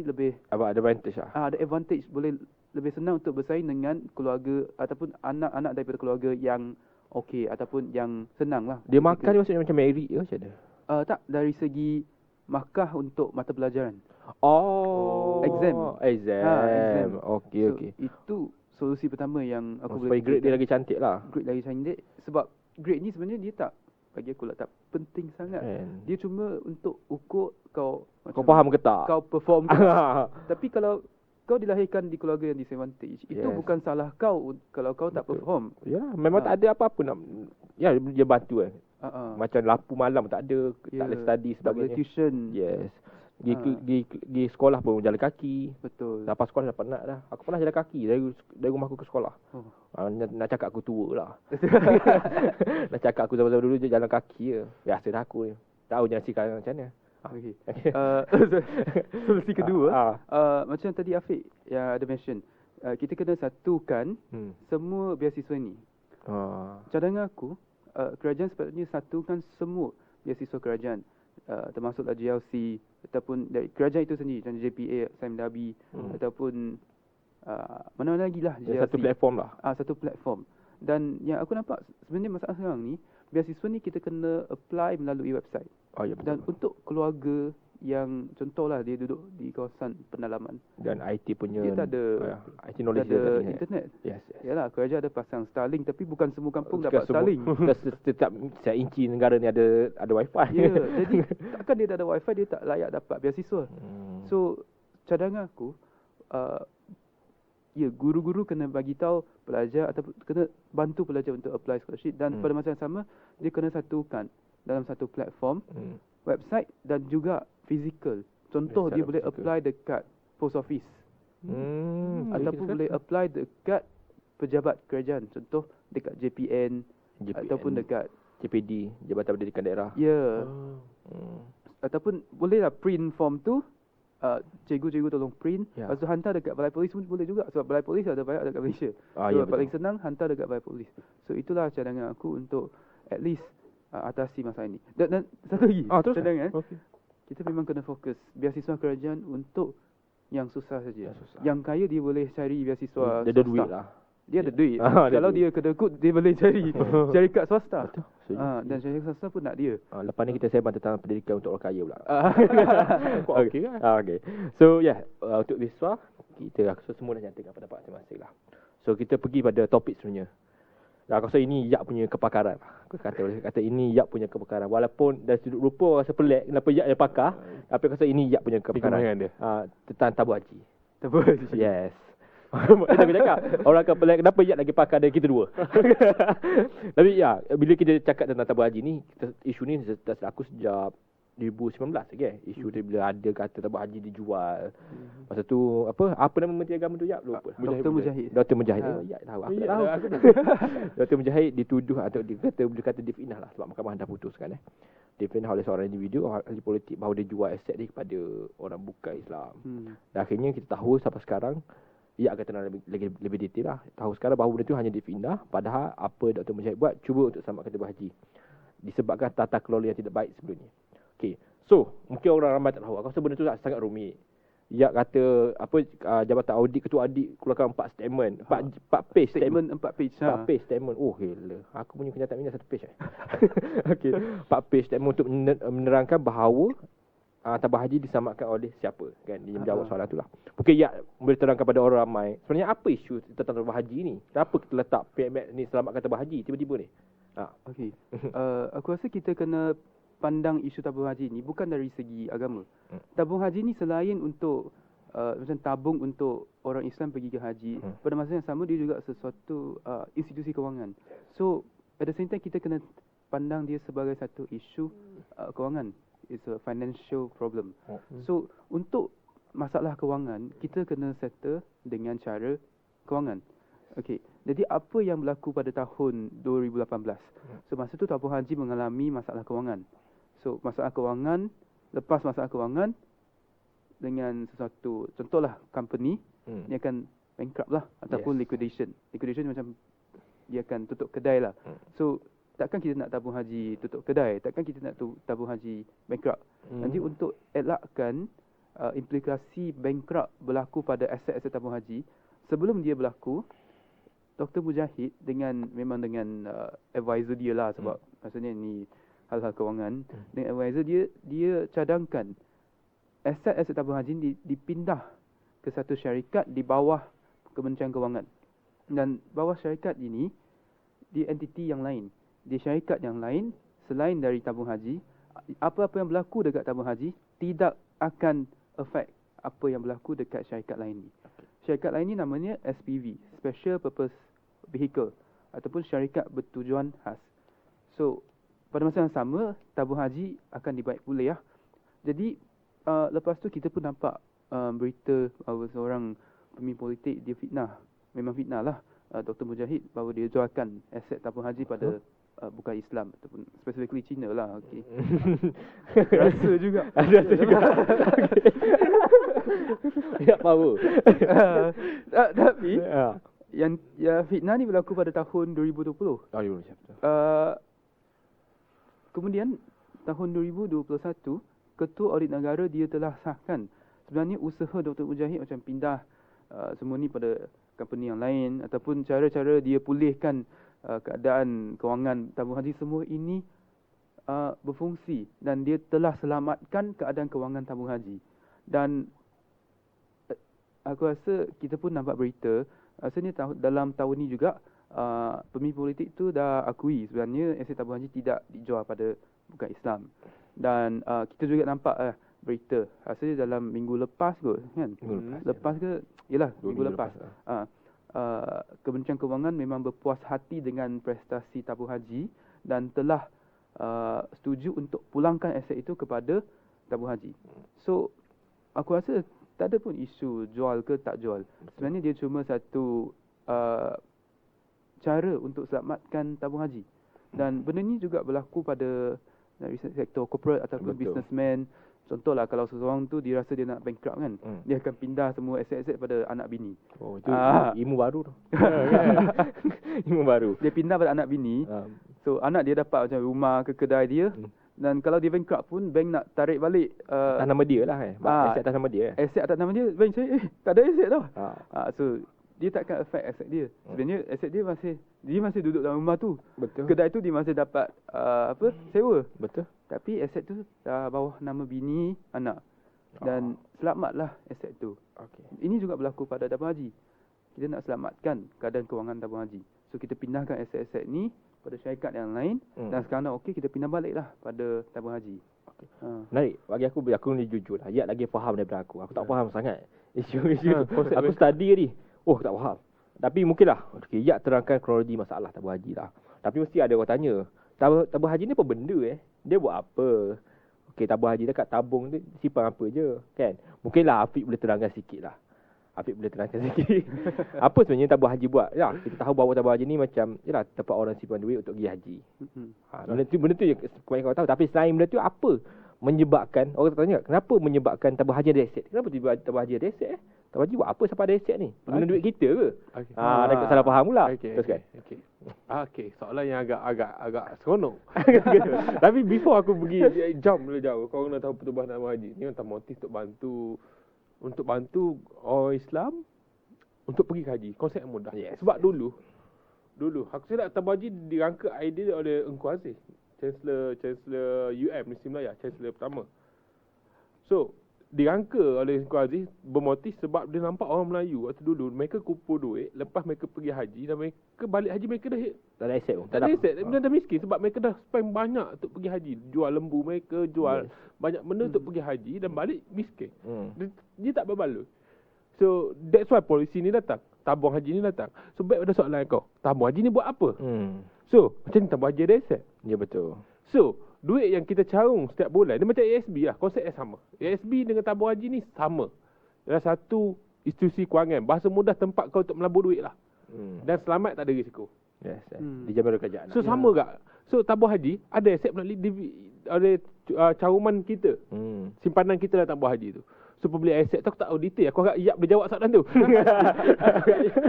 lebih advantage lah. ada advantage, boleh lebih senang untuk bersaing dengan keluarga ataupun anak-anak daripada keluarga yang okey ataupun yang senang lah. Dia makan dia maksudnya macam merit ke macam mana? Tak, dari segi markah untuk mata pelajaran. Exam. Exam. Okey, So, okey. itu solusi pertama yang aku Supaya boleh grade dia fikirkan. lagi cantik lah. Grade lagi cantik. Sebab grade ni sebenarnya dia tak, bagi aku lah, tak penting sangat. Dia cuma untuk ukur kau Kau faham ke tak? kau perform ke tak. Tapi kalau kau dilahirkan di keluarga yang disadvantage, itu bukan salah kau kalau kau tak perform. Ya, memang tak ada apa-apa nak. Ya, dia bantu kan. Macam lampu malam tak ada, tak boleh study tak boleh sebagainya. tuition. Yes. Di sekolah pun jalan kaki. Betul. Lepas sekolah dah penat dah. Aku pernah jalan kaki dari rumah aku ke sekolah. Nak cakap aku tua lah. Nak cakap aku zaman-zaman dulu je jalan kaki je. Biasa dah aku ni. Tahu je sekarang macam mana. Okay. Solusi kedua, macam tadi Afiq yang ada mention, kita kena satukan semua beasiswa ni. Cadangan aku, kerajaan sepatutnya satukan semua beasiswa kerajaan, termasuklah GLC ataupun dari kerajaan itu sendiri, macam JPA, SIMDABI ataupun mana-mana lagi lah GLC. Satu platform lah. Satu platform. Dan yang aku nampak sebenarnya masalah sekarang ni, beasiswa ni kita kena apply melalui website. Ya, betul. Dan untuk keluarga yang contohlah dia duduk di kawasan pendalaman dan IT punya dia tak ada IT knowledge tak ada dia internet. Yes. Yalah, kerajaan ada pasang Starlink tapi bukan semua kampung dapat Starlink. Setiap inci negara ni ada wifi. Ya, jadi takkan dia tak ada wifi dia tak layak dapat beasiswa. So cadangan aku guru-guru kena bagi tahu pelajar atau kena bantu pelajar untuk apply scholarship dan pada masa yang sama dia kena satukan dalam satu platform, website dan juga fizikal. Contoh dia boleh apply dekat post office. Ataupun boleh apply dekat pejabat kerajaan. Contoh dekat JPN ataupun dekat JPD, Jabatan Pendidikan Daerah. Ya. Ataupun bolehlah print form tu. Cikgu-cikgu tolong print. Lepas tu hantar dekat balai polis pun boleh juga. Sebab balai polis ada banyak dekat Malaysia. So paling senang hantar dekat balai polis. So itulah cadangan aku untuk at least atasi masalah ini. Dan satu lagi cadangan. Kita memang kena fokus beasiswa kerajaan untuk yang susah saja. Yang kaya dia boleh cari beasiswa dia ada duit lah. Dia ada duit. Kalau dia kedekut dia boleh cari syarikat swasta. Dan syarikat swasta pun nak dia. Lepas ni kita sembang tentang pendidikan untuk orang kaya pula. Okey kan? Okay. So untuk beasiswa kita semua dah nyatakan pendapat masing-masing lah. So kita pergi pada topik sebenarnya. Aku rasa ini Yak punya kepakaran. Aku kata ini Yak punya kepakaran. Walaupun dari sudut rupa rasa pelik kenapa Yak yang pakar, tapi aku rasa ini Yak punya kepakaran. Tentang tabung haji. Tabung haji. Yes. Kita cakap orang akan pelik kenapa Yak lagi pakar dari kita dua. Tapi bila kita cakap tentang tabung haji ni, isu ni aku sejak 2019 lagi isu dia bila ada kata tabung haji dijual. Masa tu apa nama Menteri Agama tu lupa. Dr. Mujahid. Dr. Mujahid. Ya tahu. Aku tak tahu. Dr. Mujahid dituduh atau dikata difitnah lah sebab mahkamah dah putuskan difitnah oleh seorang individu ahli politik bahawa dia jual aset dia kepada orang bukan Islam. Dan akhirnya kita tahu sampai sekarang akan kenal lebih detail lah. Tahu sekarang bahawa benda tu hanya difitnah padahal apa Dr. Mujahid buat cuba untuk selamatkan tabung haji disebabkan tata kelola yang tidak baik sebelum ni. Okay. So, mungkin orang ramai tak tahu. Aku rasa benda tu sangat rumit. Yak kata jabatan audit, ketua audit keluarkan 4 statement. 4 page statement. 4 page. 4 page statement. Oh, gila. Aku punya kenyataan ini 1 page. Okey. 4 page statement untuk menerangkan bahawa tabung haji diselamatkan oleh siapa, kan? Dia menjawab soalan tu lah. Mungkin Yak boleh terangkan pada orang ramai. Sebenarnya apa isu tentang tabung haji ni? Kenapa kita letak PMX ni selamatkan tabung haji tiba-tiba ni? Okey. Aku rasa kita kena pandang isu tabung haji ni bukan dari segi agama. Tabung haji ni selain untuk macam tabung untuk orang Islam pergi ke haji, pada masa yang sama dia juga sesuatu institusi kewangan. So at the same time kita kena pandang dia sebagai satu isu kewangan. It's a financial problem. So untuk masalah kewangan, kita kena settle dengan cara kewangan. Okey, jadi apa yang berlaku pada tahun 2018? So masa tu tabung haji mengalami masalah kewangan. So masalah kewangan, lepas masalah kewangan dengan sesuatu, contohlah company dia akan bankrupt lah ataupun liquidation. Liquidation macam dia akan tutup kedai lah. So takkan kita nak tabung haji tutup kedai, takkan kita nak tabung haji bankrupt. Nanti untuk elakkan implikasi bankrupt berlaku pada aset-aset tabung haji, sebelum dia berlaku, Dr. Mujahid dengan advisor dia lah, sebab maksudnya ni hal-hal kewangan, dengan advisor dia cadangkan aset-aset tabung haji ni dipindah ke satu syarikat di bawah Kementerian Kewangan. Dan bawah syarikat ini di entiti yang lain, di syarikat yang lain selain dari tabung haji, apa-apa yang berlaku dekat tabung haji tidak akan affect apa yang berlaku dekat syarikat lain ni. Syarikat lain ni namanya SPV, Special Purpose Vehicle, ataupun syarikat bertujuan khas. So pada masa yang sama, tabung haji akan dibaik pulih lah. Jadi lepas tu kita pun nampak berita bahawa seorang pemimpin politik dia fitnah, memang fitnah lah Dr. Mujahid, bahawa dia jualkan aset tabung haji pada bukan Islam ataupun specifically China lah. Okey. Rasa juga. Ada rasa juga. Ya, power. Tapi yang fitnah ni berlaku pada tahun 2020. Kemudian tahun 2021, Ketua Audit Negara dia telah sahkan sebenarnya usaha Dr. Mujahid macam pindah semua ni pada company yang lain, ataupun cara-cara dia pulihkan keadaan kewangan tabung haji, semua ini berfungsi dan dia telah selamatkan keadaan kewangan tabung haji. Dan aku rasa kita pun nampak berita, rasanya dalam tahun ni juga pemimpin politik tu dah akui sebenarnya aset tabung haji tidak dijual pada bukan Islam. Dan kita juga nampak berita, rasanya dalam minggu lepas kot kan? Lepas ke? Yalah, minggu lepas. Kementerian Kewangan memang berpuas hati dengan prestasi tabung haji dan telah setuju untuk pulangkan aset itu kepada tabung haji. So aku rasa tak ada pun isu jual ke tak jual. Sebenarnya dia cuma satu cara untuk selamatkan tabung haji. Dan benda ni juga berlaku pada dari sektor corporate ataupun businessman. Contohlah kalau seseorang tu dia rasa dia nak bankrupt kan, dia akan pindah semua aset-aset pada anak bini. Oh, itu ilmu baru tu. Ilmu baru. Dia pindah pada anak bini. So anak dia dapat macam rumah ke kedai dia. Dan kalau dia bankrupt pun, bank nak tarik balik atas nama dia lah aset atas nama dia. Aset atas nama dia, bank cari tak ada aset tau. So dia takkan affect aset dia. Sebenarnya aset dia masih duduk dalam rumah tu. Betul. Kedai tu dia masih dapat sewa. Betul. Tapi aset tu bawah nama bini, anak. Dan selamatlah aset tu. Ini juga berlaku pada tabung haji. Kita nak selamatkan keadaan kewangan tabung haji. So kita pindahkan aset-aset ni pada syarikat yang lain. Dan sekarang dah okey, kita pindah baliklah pada tabung haji. Menarik. Bagi aku ni jujur lah. Ayat lagi faham daripada aku. Aku tak faham sangat isu-isu. Aku study tadi. Oh, tak faham. Tapi mungkinlah. Okay, Yak terangkan kronologi masalah tabung haji lah. Tapi mesti ada orang tanya, tabung haji ni apa benda Dia buat apa? Okey, tabung haji dekat tabung tu simpan apa je, kan? Mungkinlah Afiq boleh terangkan sikit lah. Apa sebenarnya tabung haji buat? Ya, kita tahu bahawa tabung haji ni macam, yalah, tempat orang simpan duit untuk pergi haji. Benda tu yang kebanyakan orang tahu. Tapi selain benda tu, apa menyebabkan, orang tanya, kenapa menyebabkan tabung haji ada aset? Kenapa tiba tabung haji ada aset Tabung haji buat apa sampai ada aset ni? Guna duit kita ke? Dah salah faham pula. Teruskan. Okey, soalan yang agak seronok. Tapi before aku pergi jump dulu jauh, kau nak tahu pertubuhan tabung haji ni antara motif untuk bantu orang Islam untuk pergi ke haji. Konsep yang mudah. Sebab dulu aku silap tabung haji dirangka idea oleh Engku Aziz, Chancellor Muslim Melayu, Chancellor pertama. So dirangka oleh Engku Aziz bermotif sebab dia nampak orang Melayu waktu dulu mereka kumpul duit, lepas mereka pergi haji dan mereka balik haji mereka dah tak ada aset pun. Tak ada aset. Mereka dah miskin sebab mereka dah spend banyak untuk pergi haji. Jual lembu mereka, jual banyak benda untuk pergi haji dan balik miskin. Dia tak berbaloi. So that's why polisi ni datang, tabung haji ni datang. So back pada soalan kau, tabung haji ni buat apa? So macam ni tabung haji ada aset. Ya, betul. So duit yang kita carung setiap bulan, dia macam ASB lah, konsep yang sama. ASB dengan tabung haji ni sama. adalah satu institusi kewangan. Bahasa mudah tempat kau untuk melabur duit lah. Dan selamat, tak ada risiko. Yes. Dijamin oleh kerajaan. So sama tak? So tabung haji ada aset oleh cawangan kita. Simpanan kita dalam tabung haji tu. So pembeli aset tu aku tak tahu detail. Aku agak Iyap boleh jawab soalan tu.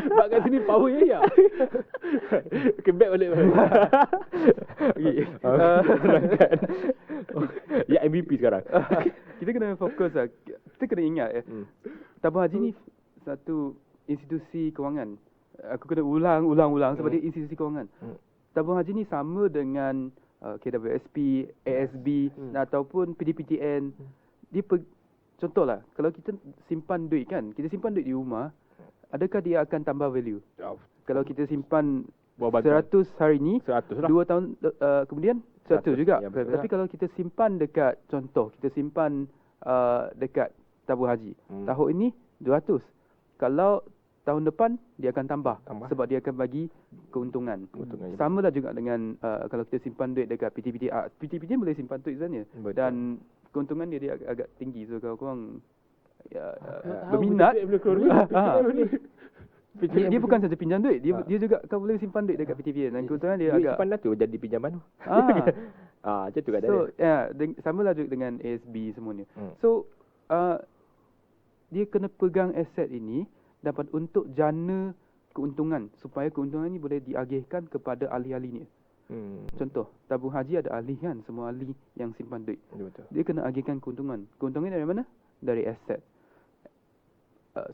Sebab kat sini power ya Iyap. Okay, back balik. Ya MVP sekarang. Kita kena fokus lah. Kita kena ingat tabung haji ni satu institusi kewangan. Aku kena ulang sebab dia institusi kewangan. Tabung haji ni sama dengan KWSP, ASB ataupun PDPTN. Dia contohlah, kalau kita simpan duit kan, kita simpan duit di rumah, adakah dia akan tambah value? Kalau kita simpan 100 hari ni, 100 lah. 2 tahun kemudian 100 juga. Ya, tapi kalau kita simpan dekat, contoh, kita simpan dekat tabung haji, tahun ini 200. Kalau tahun depan dia akan tambah. Sebab dia akan bagi keuntungan. Sama lah juga dengan kalau kita simpan duit dekat PTPT. PTPT boleh simpan duit sebenarnya. Dan keuntungan dia agak tinggi. So kalau korang berminat, dia bukan saja pinjam duit, dia juga kau boleh simpan duit dekat PTPT. Dan keuntungan dia agak simpan tu jadi pinjaman tu. Macam tu kan. So sama lah juga dengan ASB semuanya. So dia kena pegang aset ini dapat untuk jana keuntungan, supaya keuntungan ini boleh diagihkan kepada ahli-ahlinya. Contoh, tabung haji ada ahli kan, semua ahli yang simpan duit. Betul. Dia kena agihkan keuntungan. Keuntungan dari mana? Dari aset.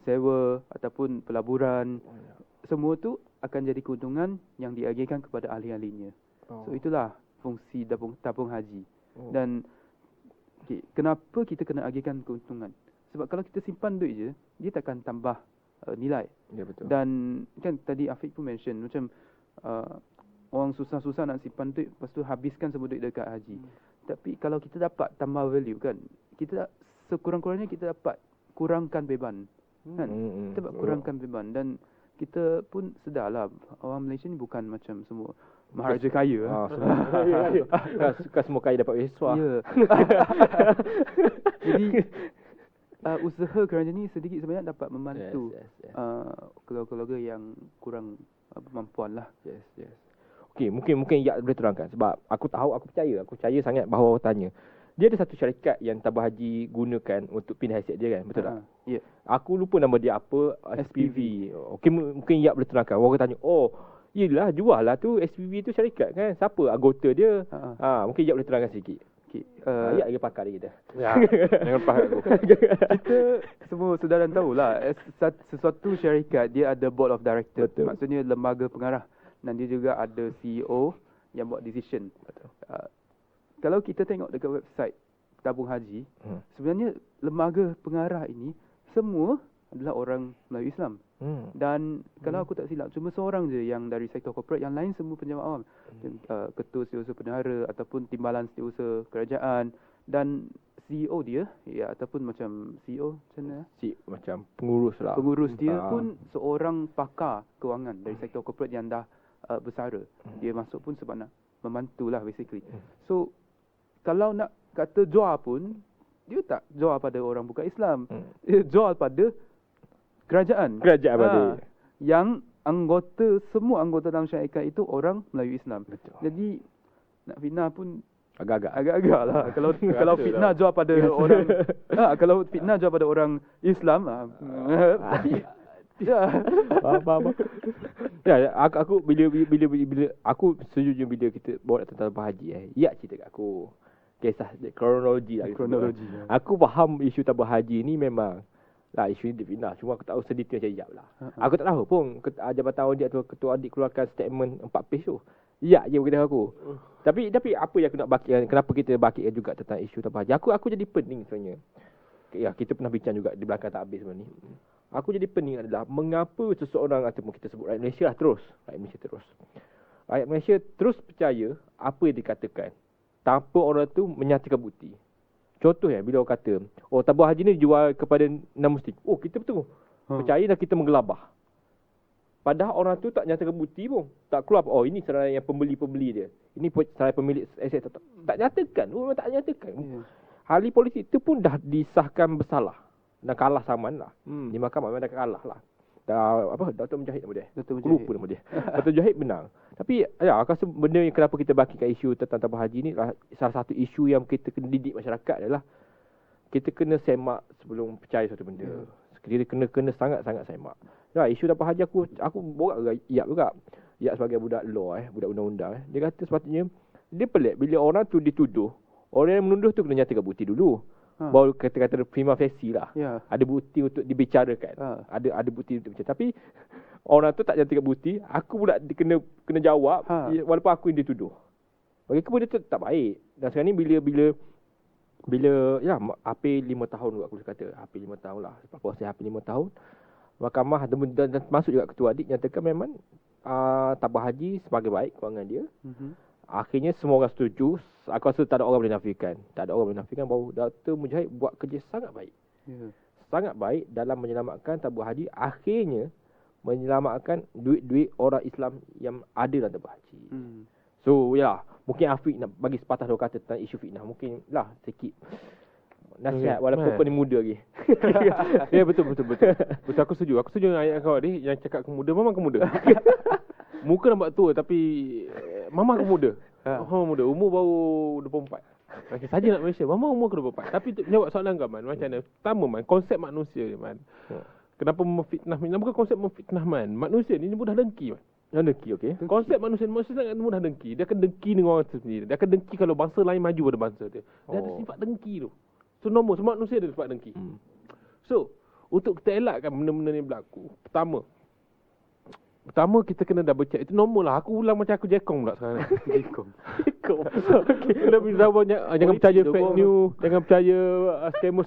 Sewa ataupun pelaburan. Semua tu akan jadi keuntungan yang diagihkan kepada ahli-ahlinya. So itulah fungsi tabung haji. Dan kenapa kita kena agihkan keuntungan? Sebab kalau kita simpan duit je, dia takkan tambah nilai. Ya, betul. Dan kan tadi Afiq pun mention macam orang susah-susah nak simpan duit, lepas tu habiskan semua duit dekat haji. Tapi kalau kita dapat tambah value kan, kita sekurang-kurangnya kita dapat kurangkan beban. Kan? Kita dapat kurangkan beban. Dan kita pun sedarlah orang Malaysia ni bukan macam semua maharaja kaya. Semua kaya dapat beasiswa. Ya. Jadi usaha kerajaan ni sedikit sebanyak dapat membantu keluarga-keluarga yang kurang berkemampuan lah. Yes. Okey, mungkin ya boleh terangkan sebab aku percaya sangat bahawa awak tanya. Dia ada satu syarikat yang tabung haji gunakan untuk pindah aset dia kan, betul tak? Ya. Aku lupa nama dia apa, SPV. Okey, mungkin ya boleh terangkan. Orang tanya, yelah jual lah tu SPV tu syarikat kan. Siapa anggota dia? Mungkin ya boleh terangkan sikit. Ya lagi pakar dia kita. Ya, jangan pakar aku. Kita semua sudah dan tahulah sesuatu syarikat dia ada board of director. Betul. Maksudnya lembaga pengarah. Dan dia juga ada CEO yang buat decision. Betul. Kalau kita tengok dekat website tabung haji, sebenarnya lembaga pengarah ini semua adalah orang Melayu Islam. Dan kalau aku tak silap, cuma seorang je yang dari sektor korporat, yang lain semua penjawat awam. Ketua Setiausaha Bendahara ataupun Timbalan Setiausaha Kerajaan, dan CEO dia ataupun macam CEO macam mana? Macam pengurus lah. Pengurus dia pun seorang pakar kewangan dari sektor korporat yang dah bersara. Dia masuk pun sebab nak membantulah basically. So kalau nak kata jual pun, dia tak jual pada orang bukan Islam. Dia jual pada kerajaan Kerajaan yang semua anggota dalam syarikat itu orang Melayu Islam. Betul. Jadi nak fitnah pun agak-agak lah. Kalau fitnah jual pada orang kalau fitnah jual pada orang Islam Faham. Ya, aku bila aku setuju bila kita bawa tentang tabung haji Ya cerita kat aku kisah kronologi lah. Aku faham isu tabung haji ni memang lah isu ni difitnah. Cuma aku tak tahu sedetail macam Iyap lah. Aku tak tahu pun Jabatan Audit tu Ketua Audit keluarkan statement 4 page tu. Ya je beritahu aku. Tapi apa yang aku nak bakitkan, kenapa kita bakitkan juga tentang isu tabung haji. Aku jadi pening sebenarnya. Ya, kita pernah bincang juga di belakang tak habis sebenarnya. Aku jadi pening adalah mengapa seseorang ataupun kita sebut rakyat Malaysia lah terus. Rakyat Malaysia terus percaya apa yang dikatakan tanpa orang tu menyatakan bukti. Contoh bila orang kata, tabung haji ni dijual kepada non-Muslim. Kita betul percaya dan kita menggelabah. Padahal orang tu tak nyatakan bukti pun. Tak keluar, ini sebenarnya yang pembeli-pembeli dia. Ini sebenarnya pemilik aset. Tak nyatakan. Memang tak nyatakan. Ahli politik itu pun dah disahkan bersalah. dan kalah Saman lah. Di mahkamah memang dah kalah lah. Dr. Mujahid nama dia. Dr. Aku lupa nama dia. Dr. Mujahid menang. Tapi ya, aku rasa benda yang kenapa kita bangkitkan isu tentang tabung haji ni, salah satu isu yang kita kena didik masyarakat adalah kita kena semak sebelum percaya satu benda. Kita kena sangat-sangat semak. Ya, isu tabung haji aku borak dengan Iyap juga. Iyap sebagai budak law, budak undang-undang. Dia kata sepatutnya dia pelik bila orang tu dituduh, orang yang menuduh tu kena nyatakan bukti dulu. Baru kata-kata prima facie lah. Ada bukti untuk dibicarakan. Ada bukti untuk bicara. Tapi orang tu tak nyatakan bukti, aku pula kena jawab walaupun aku yang dituduh. Bagi aku benda tu tak baik. Dan sekarang ni bila ya AP 5 tahun juga aku kata. AP 5 tahun lah. Sebab proses AP 5 tahun. Mahkamah dan masuk juga ketua adik nyatakan memang tabung haji sebagai baik kewangan dia. Akhirnya semua orang setuju. Aku rasa tak ada orang boleh nafikan. Bahawa Dr. Mujahid buat kerja sangat baik. Sangat baik dalam menyelamatkan tabung haji. Akhirnya menyelamatkan duit-duit orang Islam yang ada dalam tabung haji. So ya, mungkin Afiq nak bagi sepatah dua kata tentang isu fitnah. Mungkin lah sikit nasihat walaupun kau ni muda lagi. Ya betul aku setuju dengan ayat kau ni yang cakap kau muda. Memang kau muda. Muka nampak tua tapi mama kau muda. Mama muda, umur baru 24. Okey, saja nak Malaysia. Mama umur ke 24. Tapi jawab soalan kau Man, macam mana? Pertama Man, konsep manusia ni Man. Kenapa memfitnah? Bukan konsep memfitnah Man. Manusia ni mudah dengki Man. Dengki, okey. Konsep manusia sangat mudah dengki. Dia akan dengki dengan orang sendiri. Dia akan dengki kalau bangsa lain maju pada bangsa dia. Dia ada sifat dengki tu. So normal, semua manusia ada sifat dengki. So, untuk kita elakkan benda-benda ni berlaku, Pertama kita kena double check. Itu normal lah. Aku ulang macam aku jekong pula sekarang. Jekong. Jangan percaya fake news. Jangan percaya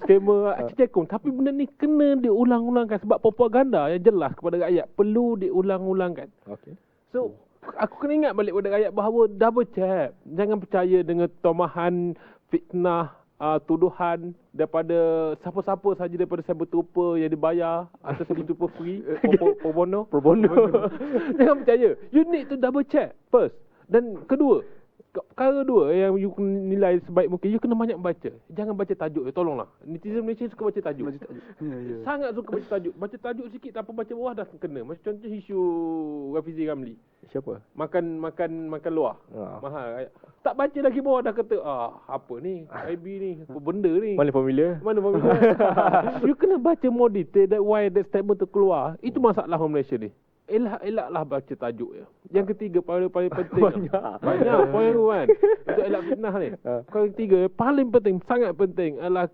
scammer. Jekong. Tapi benda ni kena diulang-ulangkan. Sebab propaganda yang jelas kepada rakyat perlu diulang-ulangkan. Okay. So, aku kena ingat balik pada rakyat bahawa double check. Jangan percaya dengan tomahan, fitnah, tuduhan daripada siapa-siapa saja daripada cyber trooper yang dibayar atau cyber trooper free pro bono. Jangan percaya. You need to double check first. Dan perkara dua yang you nilai sebaik mungkin, you kena banyak baca. Jangan baca tajuk. Tolonglah. Netizen Malaysia suka baca tajuk. Sangat suka baca tajuk. Baca tajuk sikit tanpa baca bawah dah kena. Macam contoh isu Rafizi Ramli. Siapa? Makan luar. Mahal. Tak baca lagi bawah dah kata apa ni? IB ni, apa benda ni? Mana formula? You kena baca more detail that why that statement tu keluar. Itu masalah orang Malaysia ni. Elaklah baca tajuk je. Yang ketiga paling penting. Banyak poin tu kan. Untuk elak fitnah ni. Yang ketiga paling penting, sangat penting adalah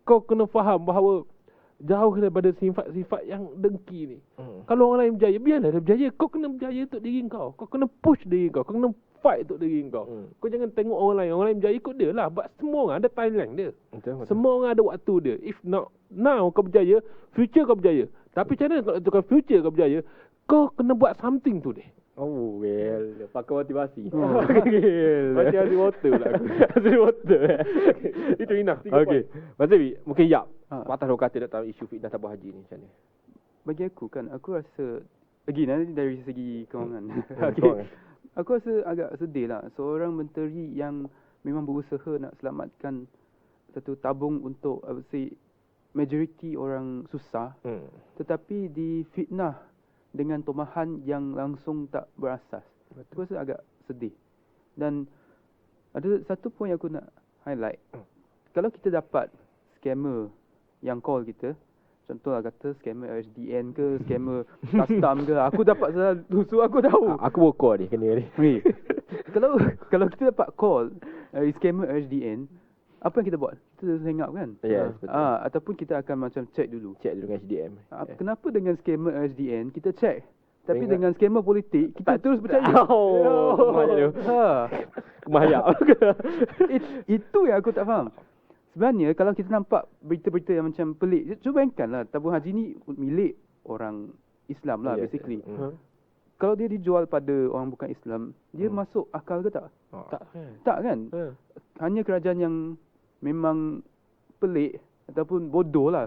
kau kena faham bahawa jauh daripada sifat-sifat yang dengki ni. Kalau orang lain berjaya, biarlah dia berjaya. Kau kena berjaya untuk diri kau. Kau kena push diri kau. Kau kena fight untuk diri kau. Kau jangan tengok orang lain. Orang lain berjaya, ikut dia lah. Sebab semua orang ada timeline dia. Betul. Semua orang ada waktu dia. If not now kau berjaya, future kau berjaya. Tapi macam mana kalau tukar future kau berjaya, kau kena buat something tu deh. Oh well, pakai motivasi. Macam Harry Potter pula aku. Harry Potter. Itu enough. Okey. Mas Dewi, mungkin Yap. Patah dua kata tentang isu fitnah tabung haji ni macam ni. Bagi aku kan, aku rasa nanti dari segi kewangan. Aku rasa agak sedih lah. Seorang menteri yang memang berusaha nak selamatkan satu tabung untuk majoriti orang susah, tetapi difitnah dengan tomahan yang langsung tak berasas. Aku rasa agak sedih. Dan ada satu poin yang aku nak highlight. Kalau kita dapat scammer yang call kita, contohlah kata scammer RSDN ke, scammer custom ke, aku dapat so aku tahu. Aku bokor ni kena ni. Kalau kita dapat call scammer RSDN, apa yang kita buat? Kita hang up kan? Yes, betul. Ataupun kita akan macam check dulu dengan SDM. Kenapa dengan scammer RSDN kita check, tapi dengan scammer politik kita terus percaya? Kemayak. Itu yang aku tak faham. Sebenarnya kalau kita nampak berita-berita yang macam pelik, cuba bayangkanlah tabung haji ni milik orang Islam lah, basically. Kalau dia dijual pada orang bukan Islam, dia masuk akal ke tak? Tak kan? Hanya kerajaan yang memang pelik ataupun bodoh lah.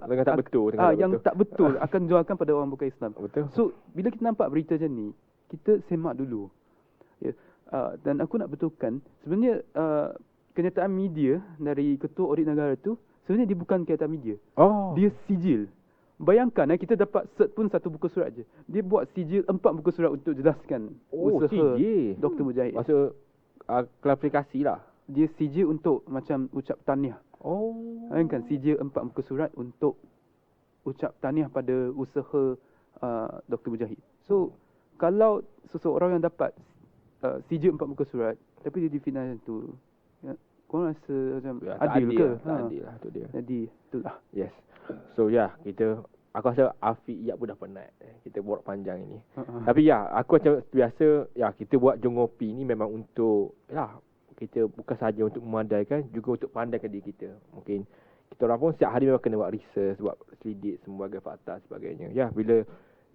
Dengan tak betul. Yang tak betul akan jualkan pada orang bukan Islam. Betul. So, bila kita nampak berita macam ni, kita semak dulu. Dan aku nak betulkan, sebenarnya kenyataan media dari Ketua Audit Negara tu Sebenarnya dia bukan kegiatan media. Oh. Dia sijil. Bayangkan kita dapat cert pun satu buku surat je. Dia buat sijil 4 buku surat untuk jelaskan usaha sijil. Dr. Mujahid. Maksud klarifikasi lah. Dia sijil untuk macam ucap tahniah. Oh. Bayangkan sijil 4 buku surat untuk ucap tahniah pada usaha Dr. Mujahid. So, kalau seseorang yang dapat sijil 4 buku surat tapi dia difitnah macam tu, korang rasa macam adil ke? Adil lah tu dia. Jadi, itulah. Yes. So aku rasa Afiq Iyad pun dah penat kita buat panjang ini. Tapi aku macam biasa kita buat Jongopi ni memang untuk kita bukan sahaja untuk memadaikan, juga untuk pandaikan diri kita. Mungkin kita orang pun setiap hari memang kena buat research, buat selidik semua fakta sebagainya. Bila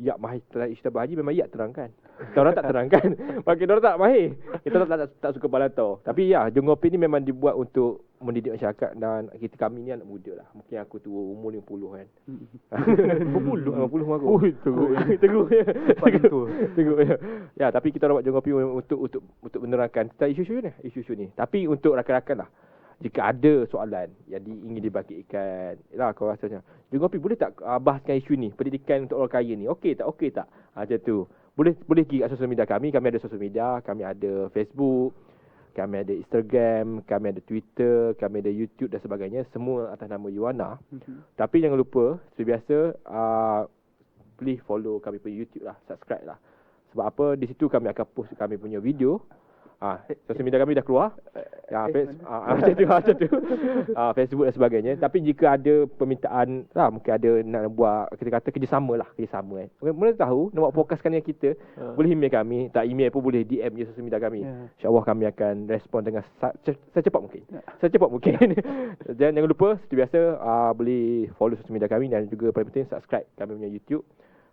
Iyad mahir tentang isu tabah haji, memang Iyad terangkan. Kita orang tak terangkan. Makin orang tak mahir. Kita tak suka balatau. Tapi Jongopi ni memang dibuat untuk mendidik masyarakat, dan kami ni anak muda lah. Mungkin aku tua umur 50 kan. 50 aku. Ui, Teruk ya. Paling tua. Teruk ya. Tapi kita orang buat Jongopi untuk menerangkan tentang isu-isu ni. Tapi untuk rakan-rakan lah, jika ada soalan yang ingin dibangkitkan, kau rasanya Jongopi boleh tak bahaskan isu ni, pendidikan untuk orang kaya ni, okey tak? Macam tu. Boleh pergi kat sosial media kami ada sosial media, kami ada Facebook, kami ada Instagram, kami ada Twitter, kami ada YouTube dan sebagainya, semua atas nama Yuana. Tapi jangan lupa, seperti biasa, please follow kami punya YouTube lah, subscribe lah. Sebab apa, di situ kami akan post kami punya video. Sosial media kami dah keluar. Macam tu. Facebook dan sebagainya. Tapi jika ada permintaan, mungkin ada nak buat, kita kata kerjasama kan. Mana tahu nak buat podcast kan yang kita, boleh email kami. Tak email pun boleh DM je sosial media kami. InsyaAllah kami akan respon dengan secepat mungkin. Dan jangan lupa, seperti biasa, boleh follow sosial media kami, dan juga paling penting subscribe kami punya YouTube.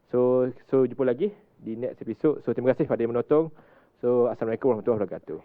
So jumpa lagi di next episode. So terima kasih kepada yang menonton. So, Assalamualaikum warahmatullahi wabarakatuh.